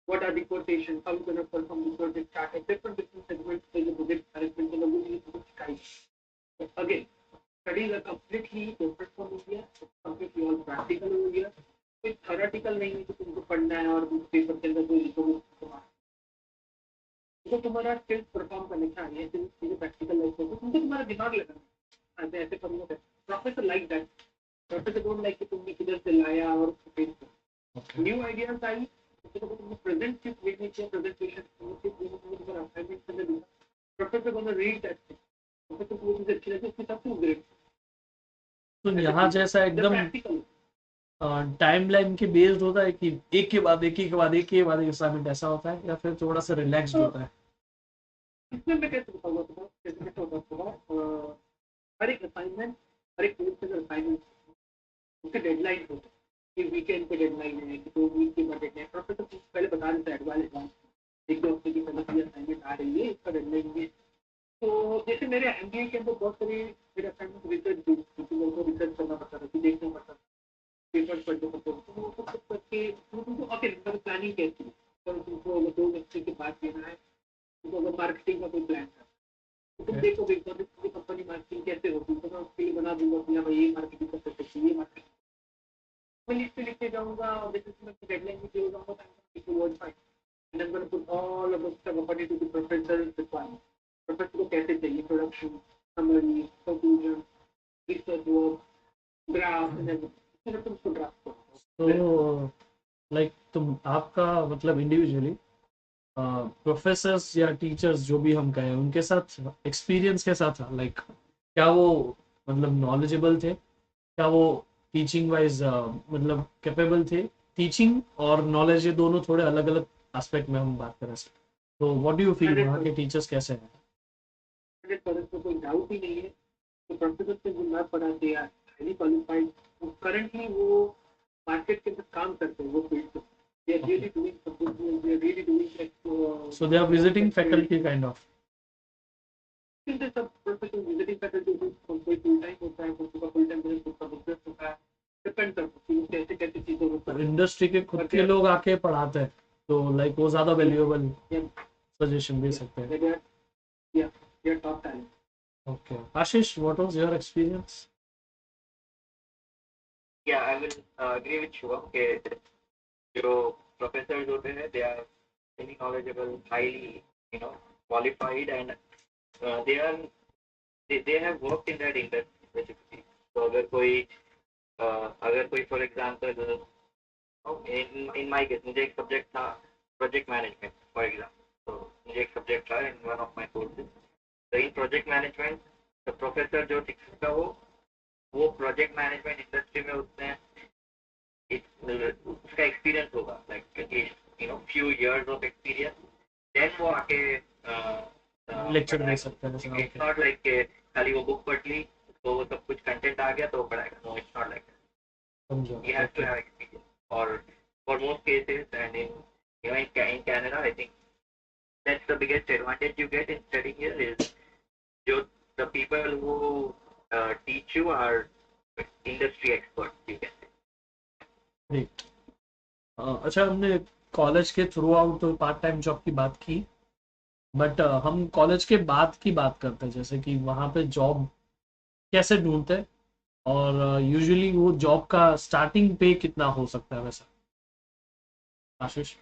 what are the quotations, how you going to perform the project chart, different segments in the project management, and the project types. Again, studies are completely the नहीं है कि तुमको पढ़ना है और paper के अंदर कोई लिखोगे तो तुम्हारा स्किल्स परफॉर्म करने के आगे चीजें प्रैक्टिकल लाइफ में तुमको तुम्हारा दिमाग लगाना है ऐसे करना है professor like that professor don't like कि तुमने किधर से लाया और न्यू आइडियाज आई तो तुमको प्रेजेंट सिर्फ देखने चाहिए प्रेजेंटेशन तुम्हारा असाइनमेंट करने दूंगा professor gonna read that professor को वो चीज अच्छी लगी उसके साथ ग्रेड तो यहाँ जैसा एकदम प्रैक्टिकल टाइमलाइन के बेस्ड होता है कि एक के बाद एक, एक के बाद एक के बाद एक असाइनमेंट, ऐसा होता है या फिर थोड़ा सा रिलैक्स्ड होता है? इसमें मैं कैसे बताऊंगा तुम्हें कैसे होता है हर एक असाइनमेंट हर एक कोर्स का असाइनमेंट उसका डेडलाइन होता है कि वीकेंड पे डेडलाइन है कि 2 वीक के बाद डेडलाइन प्रोफेसर कुछ पहले बता देता है एडवांस एक दो हफ्ते की पहले ये असाइनमेंट आ रही है इसका डेडलाइन ये तो जैसे मेरे एमबीए के अंदर बहुत सारी मेरे असाइनमेंट रिसर्च मेरे को रिसर्च करना पड़ता था देखना पड़ता था पेपर्स पढ़ने पड़ते तो वो सब करके तुमको ओके नंबर प्लानिंग कैसी तो तुमको अगर 2 हफ्ते के बाद देना है तुमको अगर मार्केटिंग का कोई प्लान था तो तुम देखो कंपनी मार्केटिंग कैसे होती है तो मैं उसके लिए बना दूंगा कि भाई ये मार्केटिंग कर सकते हैं ये मार्केटिंग मैं लिस्ट पे लिखते जाऊंगा जैसे मैं डेडलाइन भी दे जाऊंगा तो word find and I'm going to put all of the stuff according to the professor's requirement. Professor को कैसे चाहिए production, summary, conclusion, research work, graph and everything. फिर तुम उसको draft करो. तो लाइक तुम आपका मतलब इंडिविजुअली प्रोफेसर्स या टीचर्स जो भी हम कहें उनके साथ एक्सपीरियंस कैसा था? लाइक क्या वो मतलब नॉलेजेबल थे? क्या वो टीचिंग वाइज मतलब कैपेबल थे? टीचिंग और नॉलेज ये दोनों थोड़े अलग अलग एस्पेक्ट में हम बात करें तो व्हाट डू यू फील वहाँ के टीचर्स कैसे हैं? 100% कोई डाउट ही नहीं है तो प्रोफेसर से जो मैं पढ़ाते हैं हाईली क्वालिफाइड करंटली वो मार्केट के अंदर काम करते हैं वो फील्ड पे they are really doing something they are really doing like so they are visiting faculty kind of किंतु सब प्रोफेसर विजिटिंग फैकल्टी कोई फुल टाइम होता है कोई का फुल टाइम बिजनेस होता है डिपेंड करता है कैसे कैसे चीजों को तो इंडस्ट्री के खुद के लोग आके पढ़ाते हैं तो लाइक वो ज्यादा वैल्यूएबल सजेशन दे सकते हैं. या top talent. Okay. Ashish, what was your experience? Yeah, I will agree with Shubham कि जो प्रोफेसर्स होते हैं they are very knowledgeable, highly qualified and they are they have worked in that industry specifically. तो अगर कोई for example in my case मुझे एक subject था प्रोजेक्ट मैनेजमेंट फॉर एग्जाम्पल तो मुझे एक सब्जेक्ट था in one of my courses तो इन प्रोजेक्ट मैनेजमेंट तो प्रोफेसर जो शिक्षक था वो प्रोजेक्ट मैनेजमेंट इंडस्ट्री में उसने उसका एक्सपीरियंस होगा like few years of experience then वो आके लेक्चर दे सकते हैं. इट्स नॉट लाइक खाली वो बुक पढ़ ली तो वो सब कुछ कंटेंट आ गया तो वो पढ़ाएगा. No it's not like that. You have to have experience or for most cases and in Canada I think that's the biggest advantage you get in studying here is the people who teach you are industry experts you can say. Great. अच्छा हमने college के through out तो part time job की बात की but हम college के बाद की बात करते हैं जैसे कि वहाँ पे जॉब कैसे ढूंढते हैं और यूजुअली वो जॉब का स्टार्टिंग पे कितना हो सकता है वैसा? आशीष.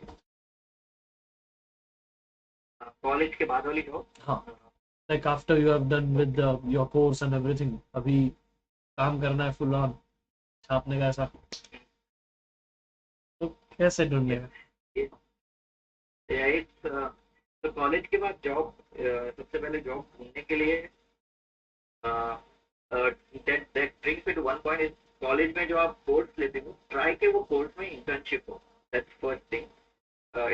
कॉलेज के बाद वाली जॉब हाँ like after you have done with your course and everything अभी काम करना है फुल ऑन छापने का ऐसा तो कैसे ढूंढेगा? तो कॉलेज के बाद जॉब सबसे पहले जॉब ढूंढने के लिए that brings me to one point is college में जो आप कोर्स लेते हो ट्राई के वो कोर्स में इंटर्नशिप हो. That's first thing.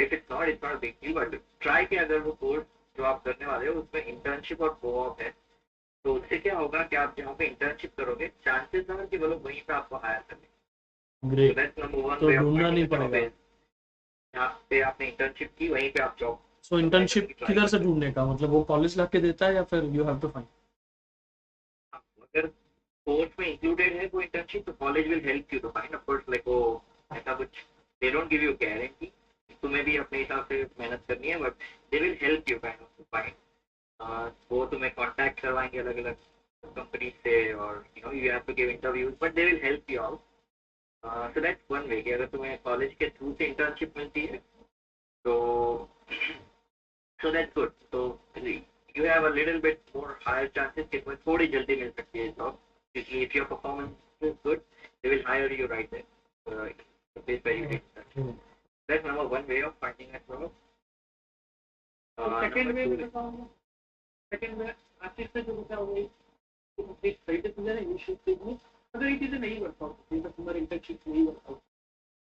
If it's not big deal but try के अगर वो कोर्स जो आप करने वाले हो उसमें इंटर्नशिप और को ऑफ है तो उससे क्या होगा कि आप जहाँ पे इंटर्नशिप करोगे चांसेस हैं कि वो लोग वहीं पे आपको हायर करेंगे. ग्रेट. That's number one. तो ढूंढना नहीं पड़ेगा. यहाँ पे आपने इंटर्नशिप की वहीं पे आप जॉब. सो इंटर्नशिप किधर से ढूंढने का मतलब वो कॉलेज लाके देता है या फिर यू हैव टू फाइंड? अगर कोर्स में इंक्लूडेड है वो इंटर्नशिप तो college will help you to find. Of course like वो ऐसा कुछ they don't give you guarantee तुम्हें भी अपने हिसाब से मेहनत करनी है but they will help you kind of to find. वो तुम्हें कांटेक्ट करवाएंगे अलग अलग कंपनी से और you have to give interviews but they will help you out. So that's one way कि अगर तुम्हें कॉलेज के थ्रू से इंटर्नशिप मिलती है तो so that's good. So you have a little bit more higher chances कि तुम्हें थोड़ी जल्दी मिल सकती है जॉब, क्योंकि if your performance is good they will hire you right there, the place where you did that. That's number one way of finding a job. Second Number way two, में बताऊँ, second में आशीष से जो बताया वो एक सही से समझा इनिशियल स्टेज में अगर ये चीजें नहीं वर्क आउट, जैसे तुम्हारी इंटर्नशिप नहीं वर्क आउट,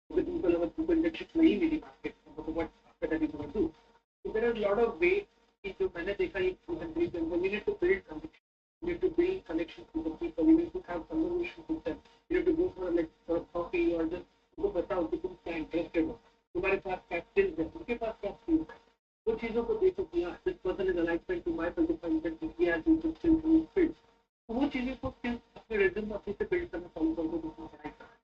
तो तुमको लगा तुमको इंटर्नशिप नहीं मिली मार्केट में, तो what after that you do. So there are a lot of ways कि जो मैंने देखा ये you need to build connection, you need to build connections with the people, you need to have conversations with them, you need to go for like for a coffee or just उनको बताओ कि तुम क्या interested हो, तुम्हारे पास क्या skills है, उनके पास क्या स्किल्स है, वो चीजों को देखो कि हाँ this person is alignment to my profile, he has this skills in field. तो वो चीजें को स्किल्स अपने रिज्यूम में अपने से बिल्ड करना चालू कर दो, दूसरों पढ़ाई करना,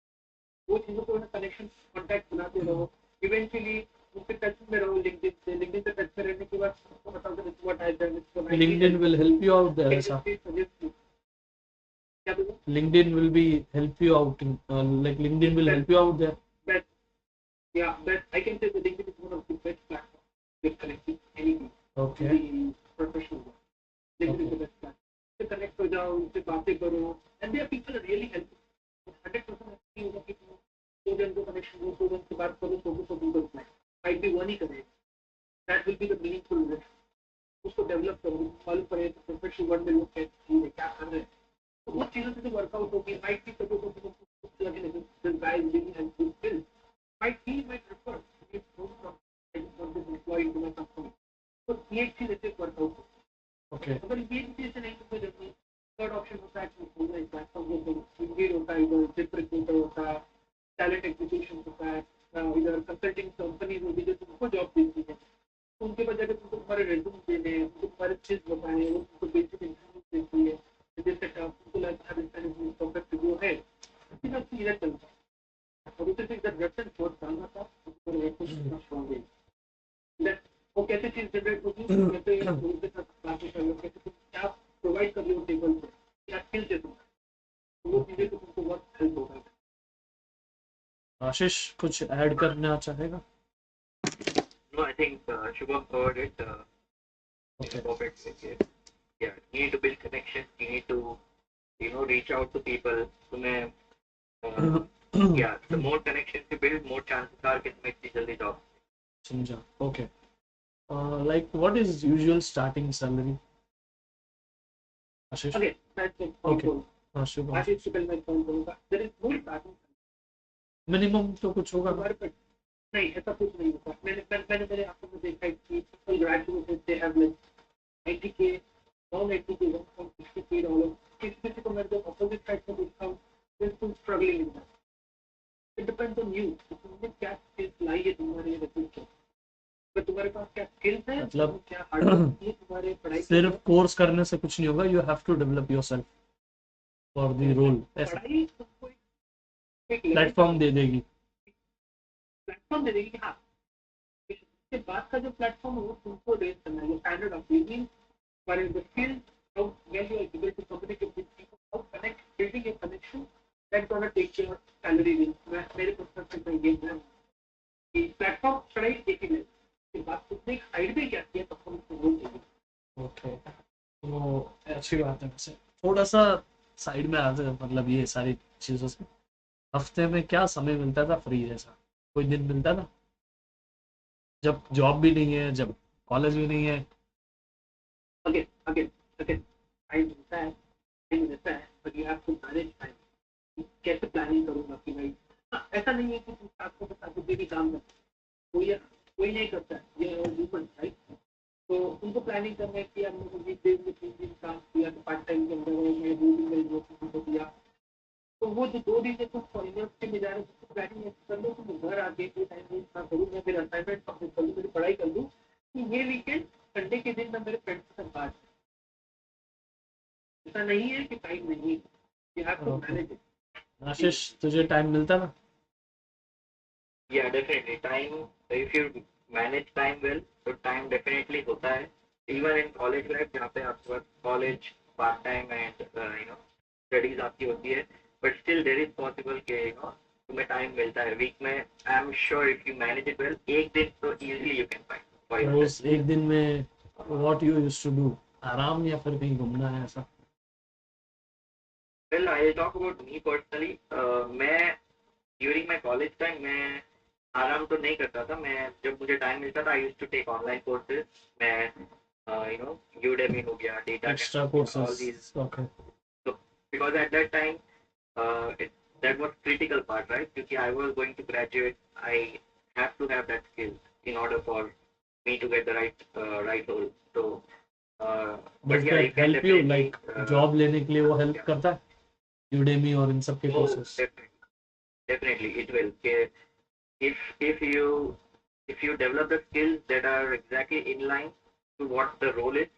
वो चीजों को कनेक्शन कॉन्टैक्ट बनाते रहो, इवेंचुअली उनसे टच में रहो. लिंक्डइन पे टच में रहने के बाद आपको बताओ कि what I done, LinkedIn will help you out there, ऐसा. क्या बोलूं, LinkedIn will be help you out in, like LinkedIn will help you out there. best, yeah, best. I can say that LinkedIn is one of the best platforms with connecting anything. Okay. The professional world. LinkedIn is the best platform. से connect हो जाओ, उनसे बातें करो, and there people are really helpful. 100% ऐसा होगा कि दो जन को कनेक्शन हो, दो जन से बात करो, तो बिल्कुल फाइट भी वन ही करेगा. That will be the meaningful relation. उसको डेवलप करो, मालूम पड़े तो प्रोफेशनल वर्ल्ड में लोग क्या कर रहे हैं, तो उस चीजों से जो वर्कआउट होगी माइट भी कभी कभी लगे this guy is really helpful skill, might he might refer it from this employ to my company. तो ये एक चीज ऐसे वर्कआउट होगी. Okay. अगर ये चीज से नहीं तो फिर थर्ड ऑप्शन होता है कि ऑनलाइन प्लेटफॉर्म जैसे इंगेज होता है, इधर जिप रिक्रूटर होता है, टैलेंट एक्विजिशन होता है, इधर कंसल्टिंग कंपनीज होती है जो तुमको जॉब देती है. उनके बाद जाकर तुमको तुम्हारे रेज्यूम देने हैं, उनको तुम्हारे चीज बताए, वो तुमको बेसिक इंफॉर्मेशन देती है, जैसे तुमको लगता है परफेक्ट जो है इसी सब चीजें चलता है. और उसे फिर रेफरेंस बहुत डालना था, तो रेफरेंस स्ट्रॉन्ग है. वो कैसे चीज जनरेट होगी, कैसे उनके साथ बातें कर लो, कैसे तुम क्या प्रोवाइड कर रहे हो टेबल पे, क्या स्किल्स है तुम्हारे, वो चीजें तो तुमको बहुत हेल्प होगा. आशीष कुछ ऐड करना चाहेगा? no, I think Shubham covered it Okay. perfectly. Yeah, you need to build connections. You need to, reach out to people. तुम्हें, yeah, the more connections you build, more chances are कि तुम्हें इतनी जल्दी job. समझा. Okay. Like what is usual starting salary? Ashish? Okay, that's it. Okay. Ashish. आशीष से पहले मैं कौन बोलूंगा, there is no starting. Minimum तो कुछ होगा. हमारे पे नहीं, ऐसा कुछ नहीं होता. मैंने मेरे आंखों में देखा है कि people graduated they have like 80K, non 80K, $160. किसी को मैं जब अपोजिट साइड से देखता हूँ, बिल्कुल struggling in that. It depends on you, तुमने क्या स्किल्स लाई है तुम्हारे रिजल्ट के, अगर तुम्हारे पास क्या स्किल्स है, मतलब क्या हार्ड वर्क है तुम्हारे पढ़ाई सिर्फ कोर्स करने से कुछ नहीं होगा. You have to develop yourself for the role. ऐसा पढ़ाई तुमको एक प्लेटफॉर्म दे देगी. प्लेटफॉर्म दे देगी कि हाँ, इसके बाद का जो प्लेटफॉर्म है वो तुमको रेज करना है. Standard of living, but in the skill, how well you are able to communicate with people, how connect, building a connection, that's gonna take your salary range. मेरे perspective में ये है कि प्लेटफॉर्म पढ़ाई एक ही है, इसके बाद तुमने एक साइड में क्या किया तब तुमको वो चाहिए. ओके, तो अच्छी बात है. वैसे थोड़ा सा साइड में आते हैं, मतलब ये सारी चीज़ों से हफ्ते में क्या समय मिलता था फ्री जैसा? कोई दिन मिलता था जब जॉब भी नहीं है, जब कॉलेज भी नहीं है? अगेन टाइम मिलता है but you have to manage time. कैसे प्लानिंग करूंगा कि भाई ऐसा नहीं है कि तुम आपको बता दो भी काम करते, कोई नहीं करता है, ये ह्यूमन राइट. तो उनको प्लानिंग करना है कि यार मैंने वीकडेज में 3 दिन काम किया, तो पार्ट टाइम के अंदर मैं 2 दिन में जो को दिया, तो वो जो 2 दिन है तुम यूनिवर्सिटी में जा रहे हो, प्लानिंग कर लो, तुम घर आके कोई टाइम वेस्ट ना करूँ, मैं मेरा असाइनमेंट कंप्लीट कर लूँ, मेरी पढ़ाई कर लूँ कि ये वीकेंड संडे के दिन मैं मेरे फ्रेंड्स के साथ बात. ऐसा नहीं है कि टाइम नहीं है, you have to manage it. Ashish तुझे टाइम मिलता था? Yeah, definitely. Time, if you manage time well, तो time definitely होता है. Even in college life, जहाँ पे आपके पास college, part time and studies आपकी होती है, but still there is possible कि तुम्हें टाइम मिलता है वीक में, I am sure if you manage it well, एक दिन तो easily you can find for तो योरसेल्फ। उस एक दिन में what you used to do, आराम या फिर कहीं घूमना है ऐसा? Well I talk about me personally, मैं ड्यूरिंग माई कॉलेज टाइम मैं आराम तो नहीं करता था। मैं जब मुझे टाइम मिलता था I use to take online courses. मैं यू नो यूडेमी हो गया, डेटा एक्स्ट्रा हो गया, all these. Courses, okay. So because at that time, that was critical part, right? Because I was going to graduate, I have to have that skill in order for me to get the right role. So, does but yeah, you that can help you definitely. Like job लेने के लिए वो help Yeah. करता है Udemy और इन सब के Oh, courses? definitely it will. Okay, if you develop the skills that are exactly in line to what the role is,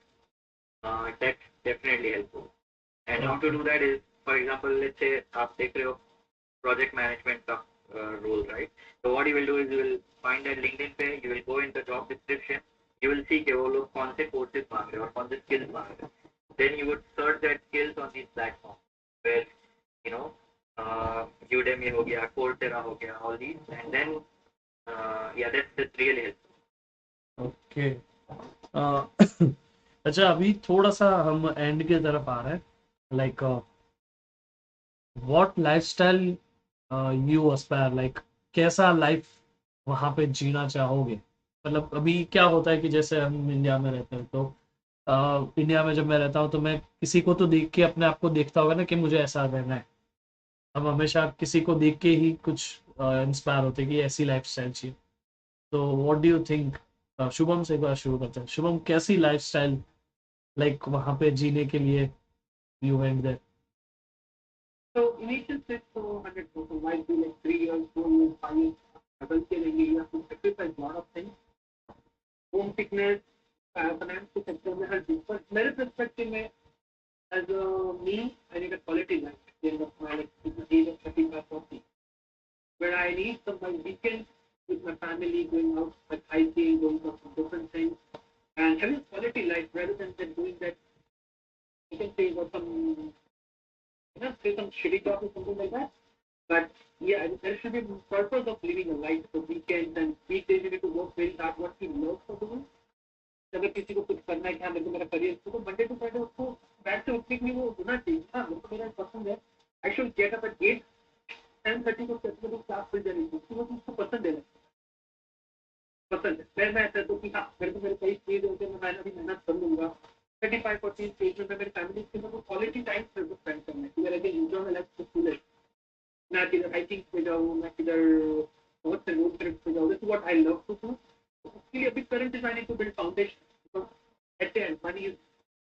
that's definitely helpful. And how to do that is, for example, let's say आप देख रहे हो project management का role, right? So what you will do is you will find that LinkedIn पे, you will go in the job description, you will see कि वो लोग कौन से courses मांग रहे हैं और कौन से skills मांग रहे हैं. Then you would search that skills on these platforms where you know Udemy हो गया, Coursera हो गया, all these, and then yeah, that's really helpful. Okay. अच्छा, अभी थोड़ा सा हम एंड के तरफ आ रहे हैं। Like what lifestyle you Aspire, like कैसा लाइफ वहां पे जीना चाहोगे? मतलब अभी क्या होता है कि जैसे हम इंडिया में रहते हैं तो इंडिया में जब मैं रहता हूँ तो मैं किसी को तो देख के अपने आप को देखता होगा ना कि मुझे ऐसा रहना है। हम हमेशा किसी को देख के ही कुछ इंस्पायर होते हैं कि ऐसी लाइफ स्टाइल चाहिए। तो what do you think? Shubham से एक बार शुरू करते हैं। शुभम, कैसी लाइफ स्टाइल लाइक वहां पे जीने के लिए you went there? So initial steps for 100% might be like 3 years, 4 years, 5 years. Double के you have to sacrifice a lot of things. Home sickness, finance के sector में हर चीज पर मेरे perspective में as a me, I need a quality life at the end of my life with the age of 35, 40, where I need some my weekends with my family, going out like hiking, going for some different things, and having a quality life rather than doing that. You can say for some, say some shitty job or something like that. But yeah, there should be purpose of living a life for weekends and weekdays. You need to work very hard what you love for doing. अगर किसी को कुछ करना है कि हाँ मेरे को मेरा करियर तो मंडे टू फ्राइडे उसको बैठ से उठने के लिए वो होना चाहिए। हाँ मेरे को मेरा पसंद है, I should get up at 8, 10:30 को क्लास खुल जानी चाहिए क्योंकि वो उसको पसंद है, पसंद है। फिर मैं ऐसा तो कि हाँ मेरे को मेरे कई चीज होते हैं, मैं अभी मेहनत कर लूंगा 35-40 स्टेज में मैं मेरी फैमिली के साथ क्वालिटी टाइम स्पेंड करना है, मेरा एंजॉय माई लाइफ फुल। मैं किधर हाइकिंग पे जाऊँ, मैं किधर बहुत से रोड ट्रिप पे जाऊँ, what I love to do. उसके लिए अभी current is I need to build foundation. At the end money is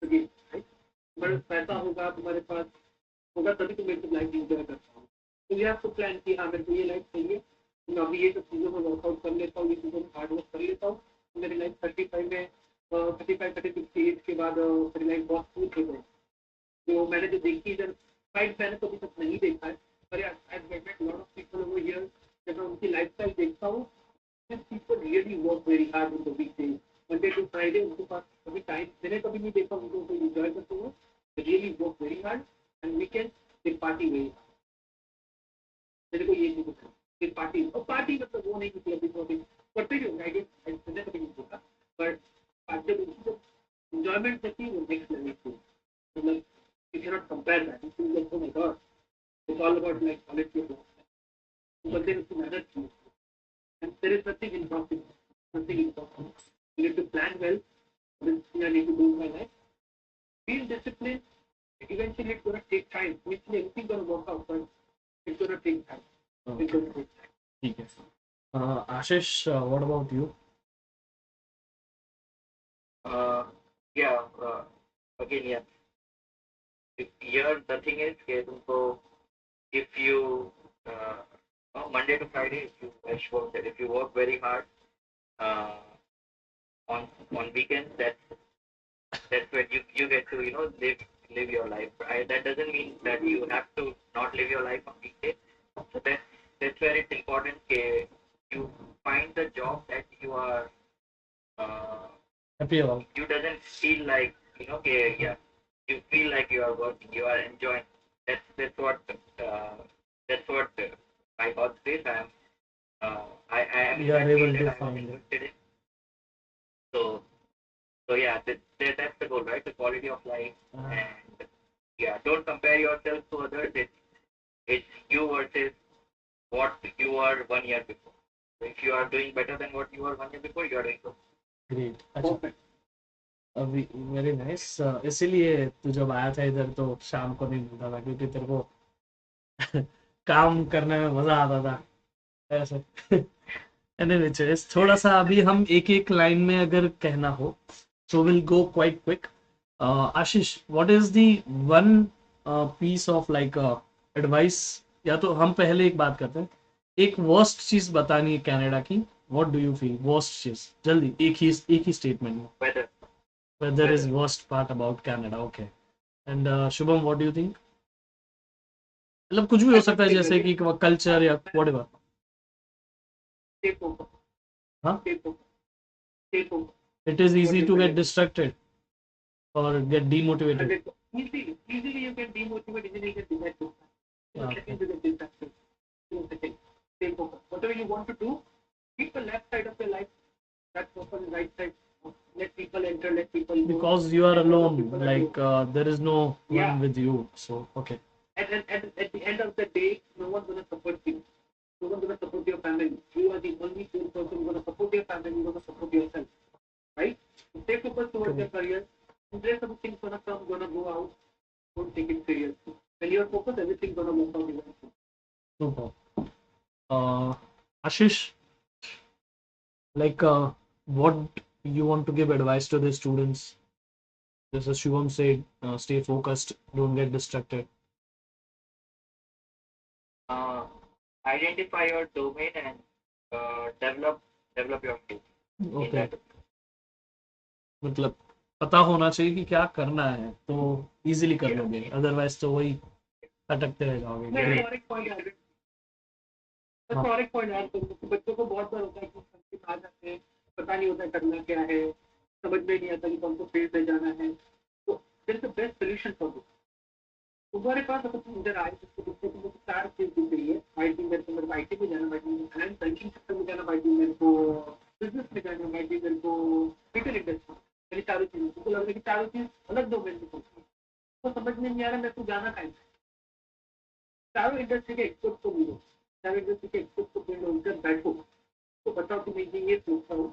the game, right? तुम्हारे पैसा होगा, तुम्हारे पास होगा तभी तुम मेरे लाइफ एंजॉय कर पाओ। तो यू हैव टू प्लान कि हाँ मेरे को ये लाइफ चाहिए, मैं अभी ये सब चीज़ों में वर्कआउट कर लेता हूँ, ये चीज़ों में हार्ड वर्क कर लेता हूँ, मेरी लाइफ 35 में 35-36 एज के बाद मेरी लाइफ बहुत स्मूथ हो गई। तो मैंने जो देखी इधर फाइट मैंने तो अभी तक नहीं देखा है, पर I've met a lot of people over here, जब मैं उनकी लाइफस्टाइल देखता हूँ, people really work very hard in the weekdays, Monday to Friday उनके पास कभी टाइम मैंने कभी नहीं देखा उनको कोई एंजॉय करते हुए। they really work very hard and weekends they party very hard। मेरे को ये नहीं दिखा कि पार्टी, और पार्टी मतलब वो नहीं कि अभी तो अभी करते ही होंगे, मैंने कभी नहीं देखा, बट पार्टी जब एंजॉयमेंट करती है वो नेक्स्ट लेवल की, मतलब you cannot compare that. You feel like, oh my God, it's all about like quality of life. But then it's another thing. And there is nothing impossible. Nothing impossible. You need to plan well. This thing I need to do in my life. Feel disciplined. Eventually it's gonna take time. Eventually everything's gonna work out, but it's gonna take time. It's gonna take time. ठीक है। Ashish, what about you? Yeah, again, yeah. Here the thing is कि तुमको if you Monday to Friday, if you as Shivam said, if you work very hard uh, on weekends, that's when you get to live your life. Right? That doesn't mean that you have to not live your life on weekdays. So that's where it's important that you find the job that you are happy about? you doesn't feel like yeah, you feel like you are working, you are enjoying. That's what by God's grace, I am in You are that field able that to I was find it. interested in. So, so yeah, that's the goal, right? The quality of life, and yeah, don't compare yourself to others. It's you versus what you were 1 year before. So if you are doing better than what you were 1 year before, you are doing good. Great. अच्छा, अभी very nice. इसीलिए तू जब आया था इधर तो शाम को नहीं मिलता था क्योंकि तेरे को काम करने में मजा आता था ऐसे. एनीवे चेस, थोड़ा सा अभी हम एक एक लाइन में अगर कहना हो so we'll go quite quick. Ashish, what is the one piece of like advice, या तो हम पहले एक बात करते हैं, एक worst चीज बतानी है कनाडा की. What do you feel worst चीज, जल्दी एक ही स्टेटमेंट में. Whether Weather is worst part about Canada. Okay. And Shubham, what do you think? मतलब कुछ भी हो सकता है जैसे कि कल्चर या whatever. Stay focused. Huh? Stay focused. Stay focused. It is easy to get distracted or get demotivated. Easily you can demotivate, easily you can demotivate. Second you get distracted. Stay focused. Whatever you want to do, keep the left side of your life. That's open, right side. Let people enter, let people go. Because you are alone, like there is no one with you. So okay. At the end of the day, no one's gonna support you. No one's gonna support your family. You are the only person who's gonna support your family. You're gonna support yourself, right? So stay focused towards your career. If there's something gonna come, gonna go out, don't take it seriously. When you're focused, everything's gonna work out eventually. Super. Ashish, like what you want to give advice to the students? Just as Shivam said, stay focused, don't get distracted. Identify your domain and develop your skills in Okay. that. मतलब पता होना चाहिए कि क्या करना है तो easily कर लोगे, अदरवाइज तो वही अटकते रह जाओगे. मैं और एक पॉइंट ऐड करूँ. और एक पॉइंट ऐड करूँ. बच्चों को बहुत बार होता है कि संगीत आ जाते हैं, पता नहीं होता करना क्या है, समझ में नहीं आता कि कौन को फील्ड में जाना है. तो there is the best solution for this. तुम्हारे पास अगर तुम इधर आए तो तुमको 4 चीज दी गई है. आईटी मेरे को, मेरे आईटी में जाना, फाइनेंस बैंकिंग सेक्टर में जाना, मेरे को बिजनेस में जाना, मेरे को रिटेल इंडस्ट्री. मेरी चारों चीजें तुमको लग रहा है कि चारों चीज अलग डोमेन में पहुंची है, तो समझ में नहीं आ रहा मेरे को जाना कहाँ है. चारों इंडस्ट्री के एक्सपर्ट को मिलो, चारों इंडस्ट्री के एक्सपर्ट को मिलो, उनकर बैठो तो बताओ कि मैं ये सोचता हूँ,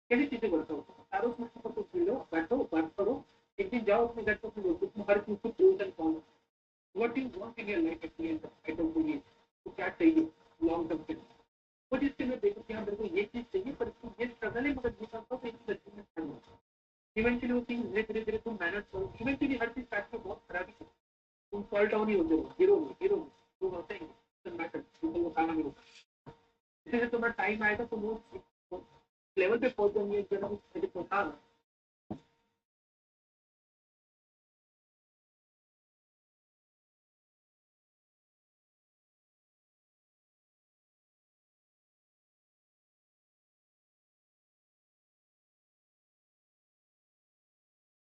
कैसी चीजें करता हूँ. चारों चीजों को मिलो, बैठो, बात करो. एक दिन जाओ अपने घर पर, तुम हर चीज को pros and cons. What do you want in your life at the end of the day? तो क्या चाहिए लॉन्ग टर्म के लिए. वो जिससे मैं देखूँ कि हाँ मेरे को ये चीज चाहिए, पर ये स्ट्रगल है, मगर ये करता हूँ तो एक अच्छी में स्ट्रगल. इवेंचुअली वो चीज धीरे धीरे तुम मेहनत करो. इवेंचुअली हर चीज काट के बहुत खराबी है. तुम फॉल डाउन ही होते हो, हीरो तुम होते हैं मैटर, तुमको वो काम नहीं होता. इसलिए तुम्हारा टाइम आएगा तो वो लेवल पे पहुंच जाएंगे जब मुझे पहुंचा.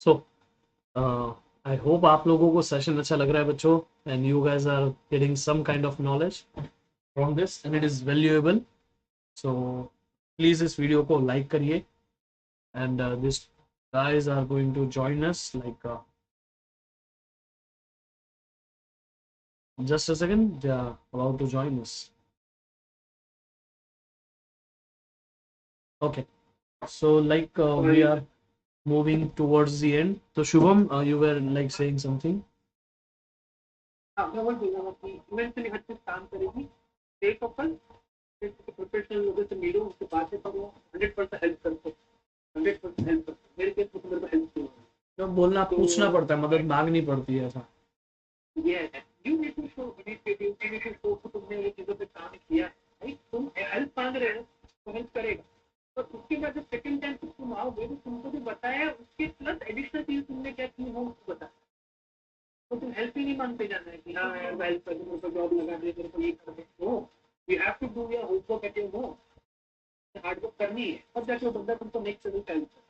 सो आई होप आप लोगों को सेशन अच्छा लग रहा है बच्चों, and you guys are getting some kind of knowledge from this and it is valuable. So please इस वीडियो को लाइक करिए, and this guys are going to join us like just a second, they are about to join us. Okay, so like we are moving towards the end. So Shubham, you were like saying something. हाँ, मैं वही बोल रहा हूँ कि eventually हर चीज काम करेगी. टेक ओपन प्रोफेशनल लोगों से मिलो, उनसे बातें करो, 100% हेल्प करते, 100% हेल्प करते. मेरे केस में तो मेरे को हेल्प किया. तो बोलना पूछना पड़ता है, मदद मांगनी पड़ती है ऐसा. You need to show initiative, you need to show कि तुमने ये चीजों पे काम किया है. तुम हेल्प मांग रहे हो तो हेल्प करेगा, पर उसके बाद जब सेकंड टाइम तुम आओगे तो तुमको जो बताया उसके प्लस एडिशनल चीज तुमने क्या की हो उसको बता. तो तुम हेल्प ही नहीं मांगते जाना है कि हाँ यार हेल्प कर दो, मेरे को जॉब लगा दे, मेरे को ये कर दे. No, you have to do your homework at your home. Hard work करनी है, तब जाके वो बंदा तुमको नेक्स्ट लेवल हेल्प करे.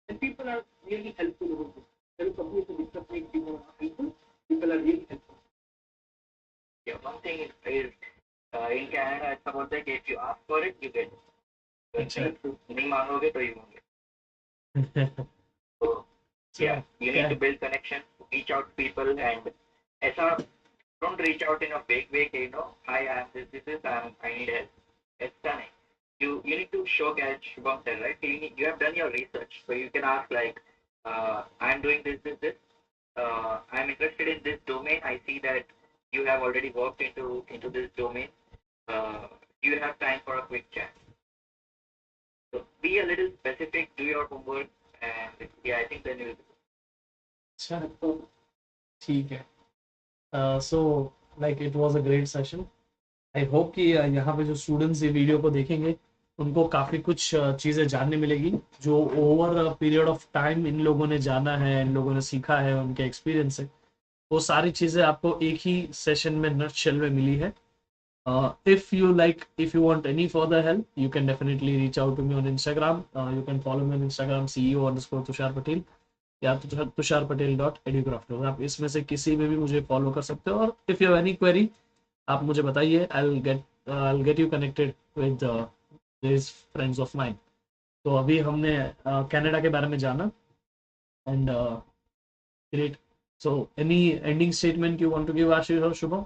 And people are really helpful over this. मेरे को कभी ऐसे दिक्कत नहीं कि वो helpful, people are really helpful. Yeah, one thing is In Canada ऐसा बोलते हैं कि if you ask for it, you get it. अच्छा। नहीं मांगोगे तो you won't get it. So yeah, you need to build connection, reach out to people, and ऐसा don't reach out in a vague way, you know, hi, I am this, I need help. ऐसा नहीं. You need to show, as Shubham said, right? You have done your research, so you can ask like, I'm doing this. I'm interested in this domain. I see that you have already worked into this domain. Do you have time for a quick chat? So be a little specific, do your homework, and yeah, I think then you'll. अच्छा, ठीक है। So like it was a great session. I hope कि यहाँ पे जो students ये video को देखेंगे उनको काफ़ी कुछ चीज़ें जानने मिलेगी, जो over period of time in लोगों ने जाना है, इन लोगों ने सीखा है, उनके एक्सपीरियंस है, वो सारी चीज़ें आपको एक ही सेशन में नटशेल में मिली है। if you want any further help, you can definitely reach out to me on Instagram. You can follow me on Instagram, CEO_Tushar Patel, या tushar_patel.educrafters। आप इसमें से किसी में भी मुझे फॉलो कर सकते हो, और if you have any query आप मुझे बताइए। I'll get you connected with these friends of mine। तो अभी हमने कनाडा के बारे में जाना, and great. So any ending statement you want to give, Ashish और Shubham?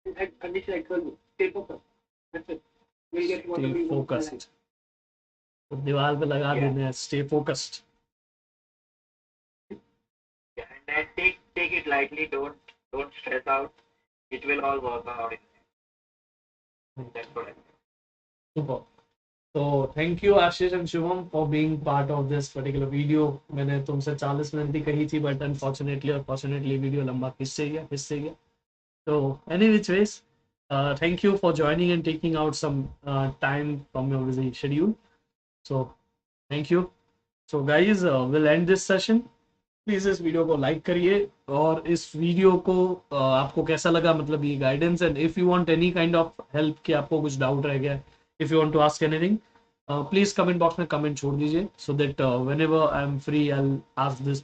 Initially, I told you, stay focused. That's it. We'll get whatever Stay you want. focused। तो दीवार पे लगा देने हैं, stay focused. Yeah, and then take it lightly. Don't stress out. It will all work out. That's what I think. Super। तो thank you Ashish and Shubham for being part of this particular video. मैंने तुमसे 40 minute की कही थी, but unfortunately और fortunately video लंबा खिंचते गया। तो any which ways, thank you for joining and taking out some time from your busy schedule। So thank you। So guys, we'll end this session। Please इस video को like करिए, और इस video को आपको कैसा लगा, मतलब ये guidance, and if you want any kind of help कि आपको कुछ डाउट रह गया, if you want to ask anything, please comment box में कमेंट छोड़ दीजिए, so that whenever I am free I will ask this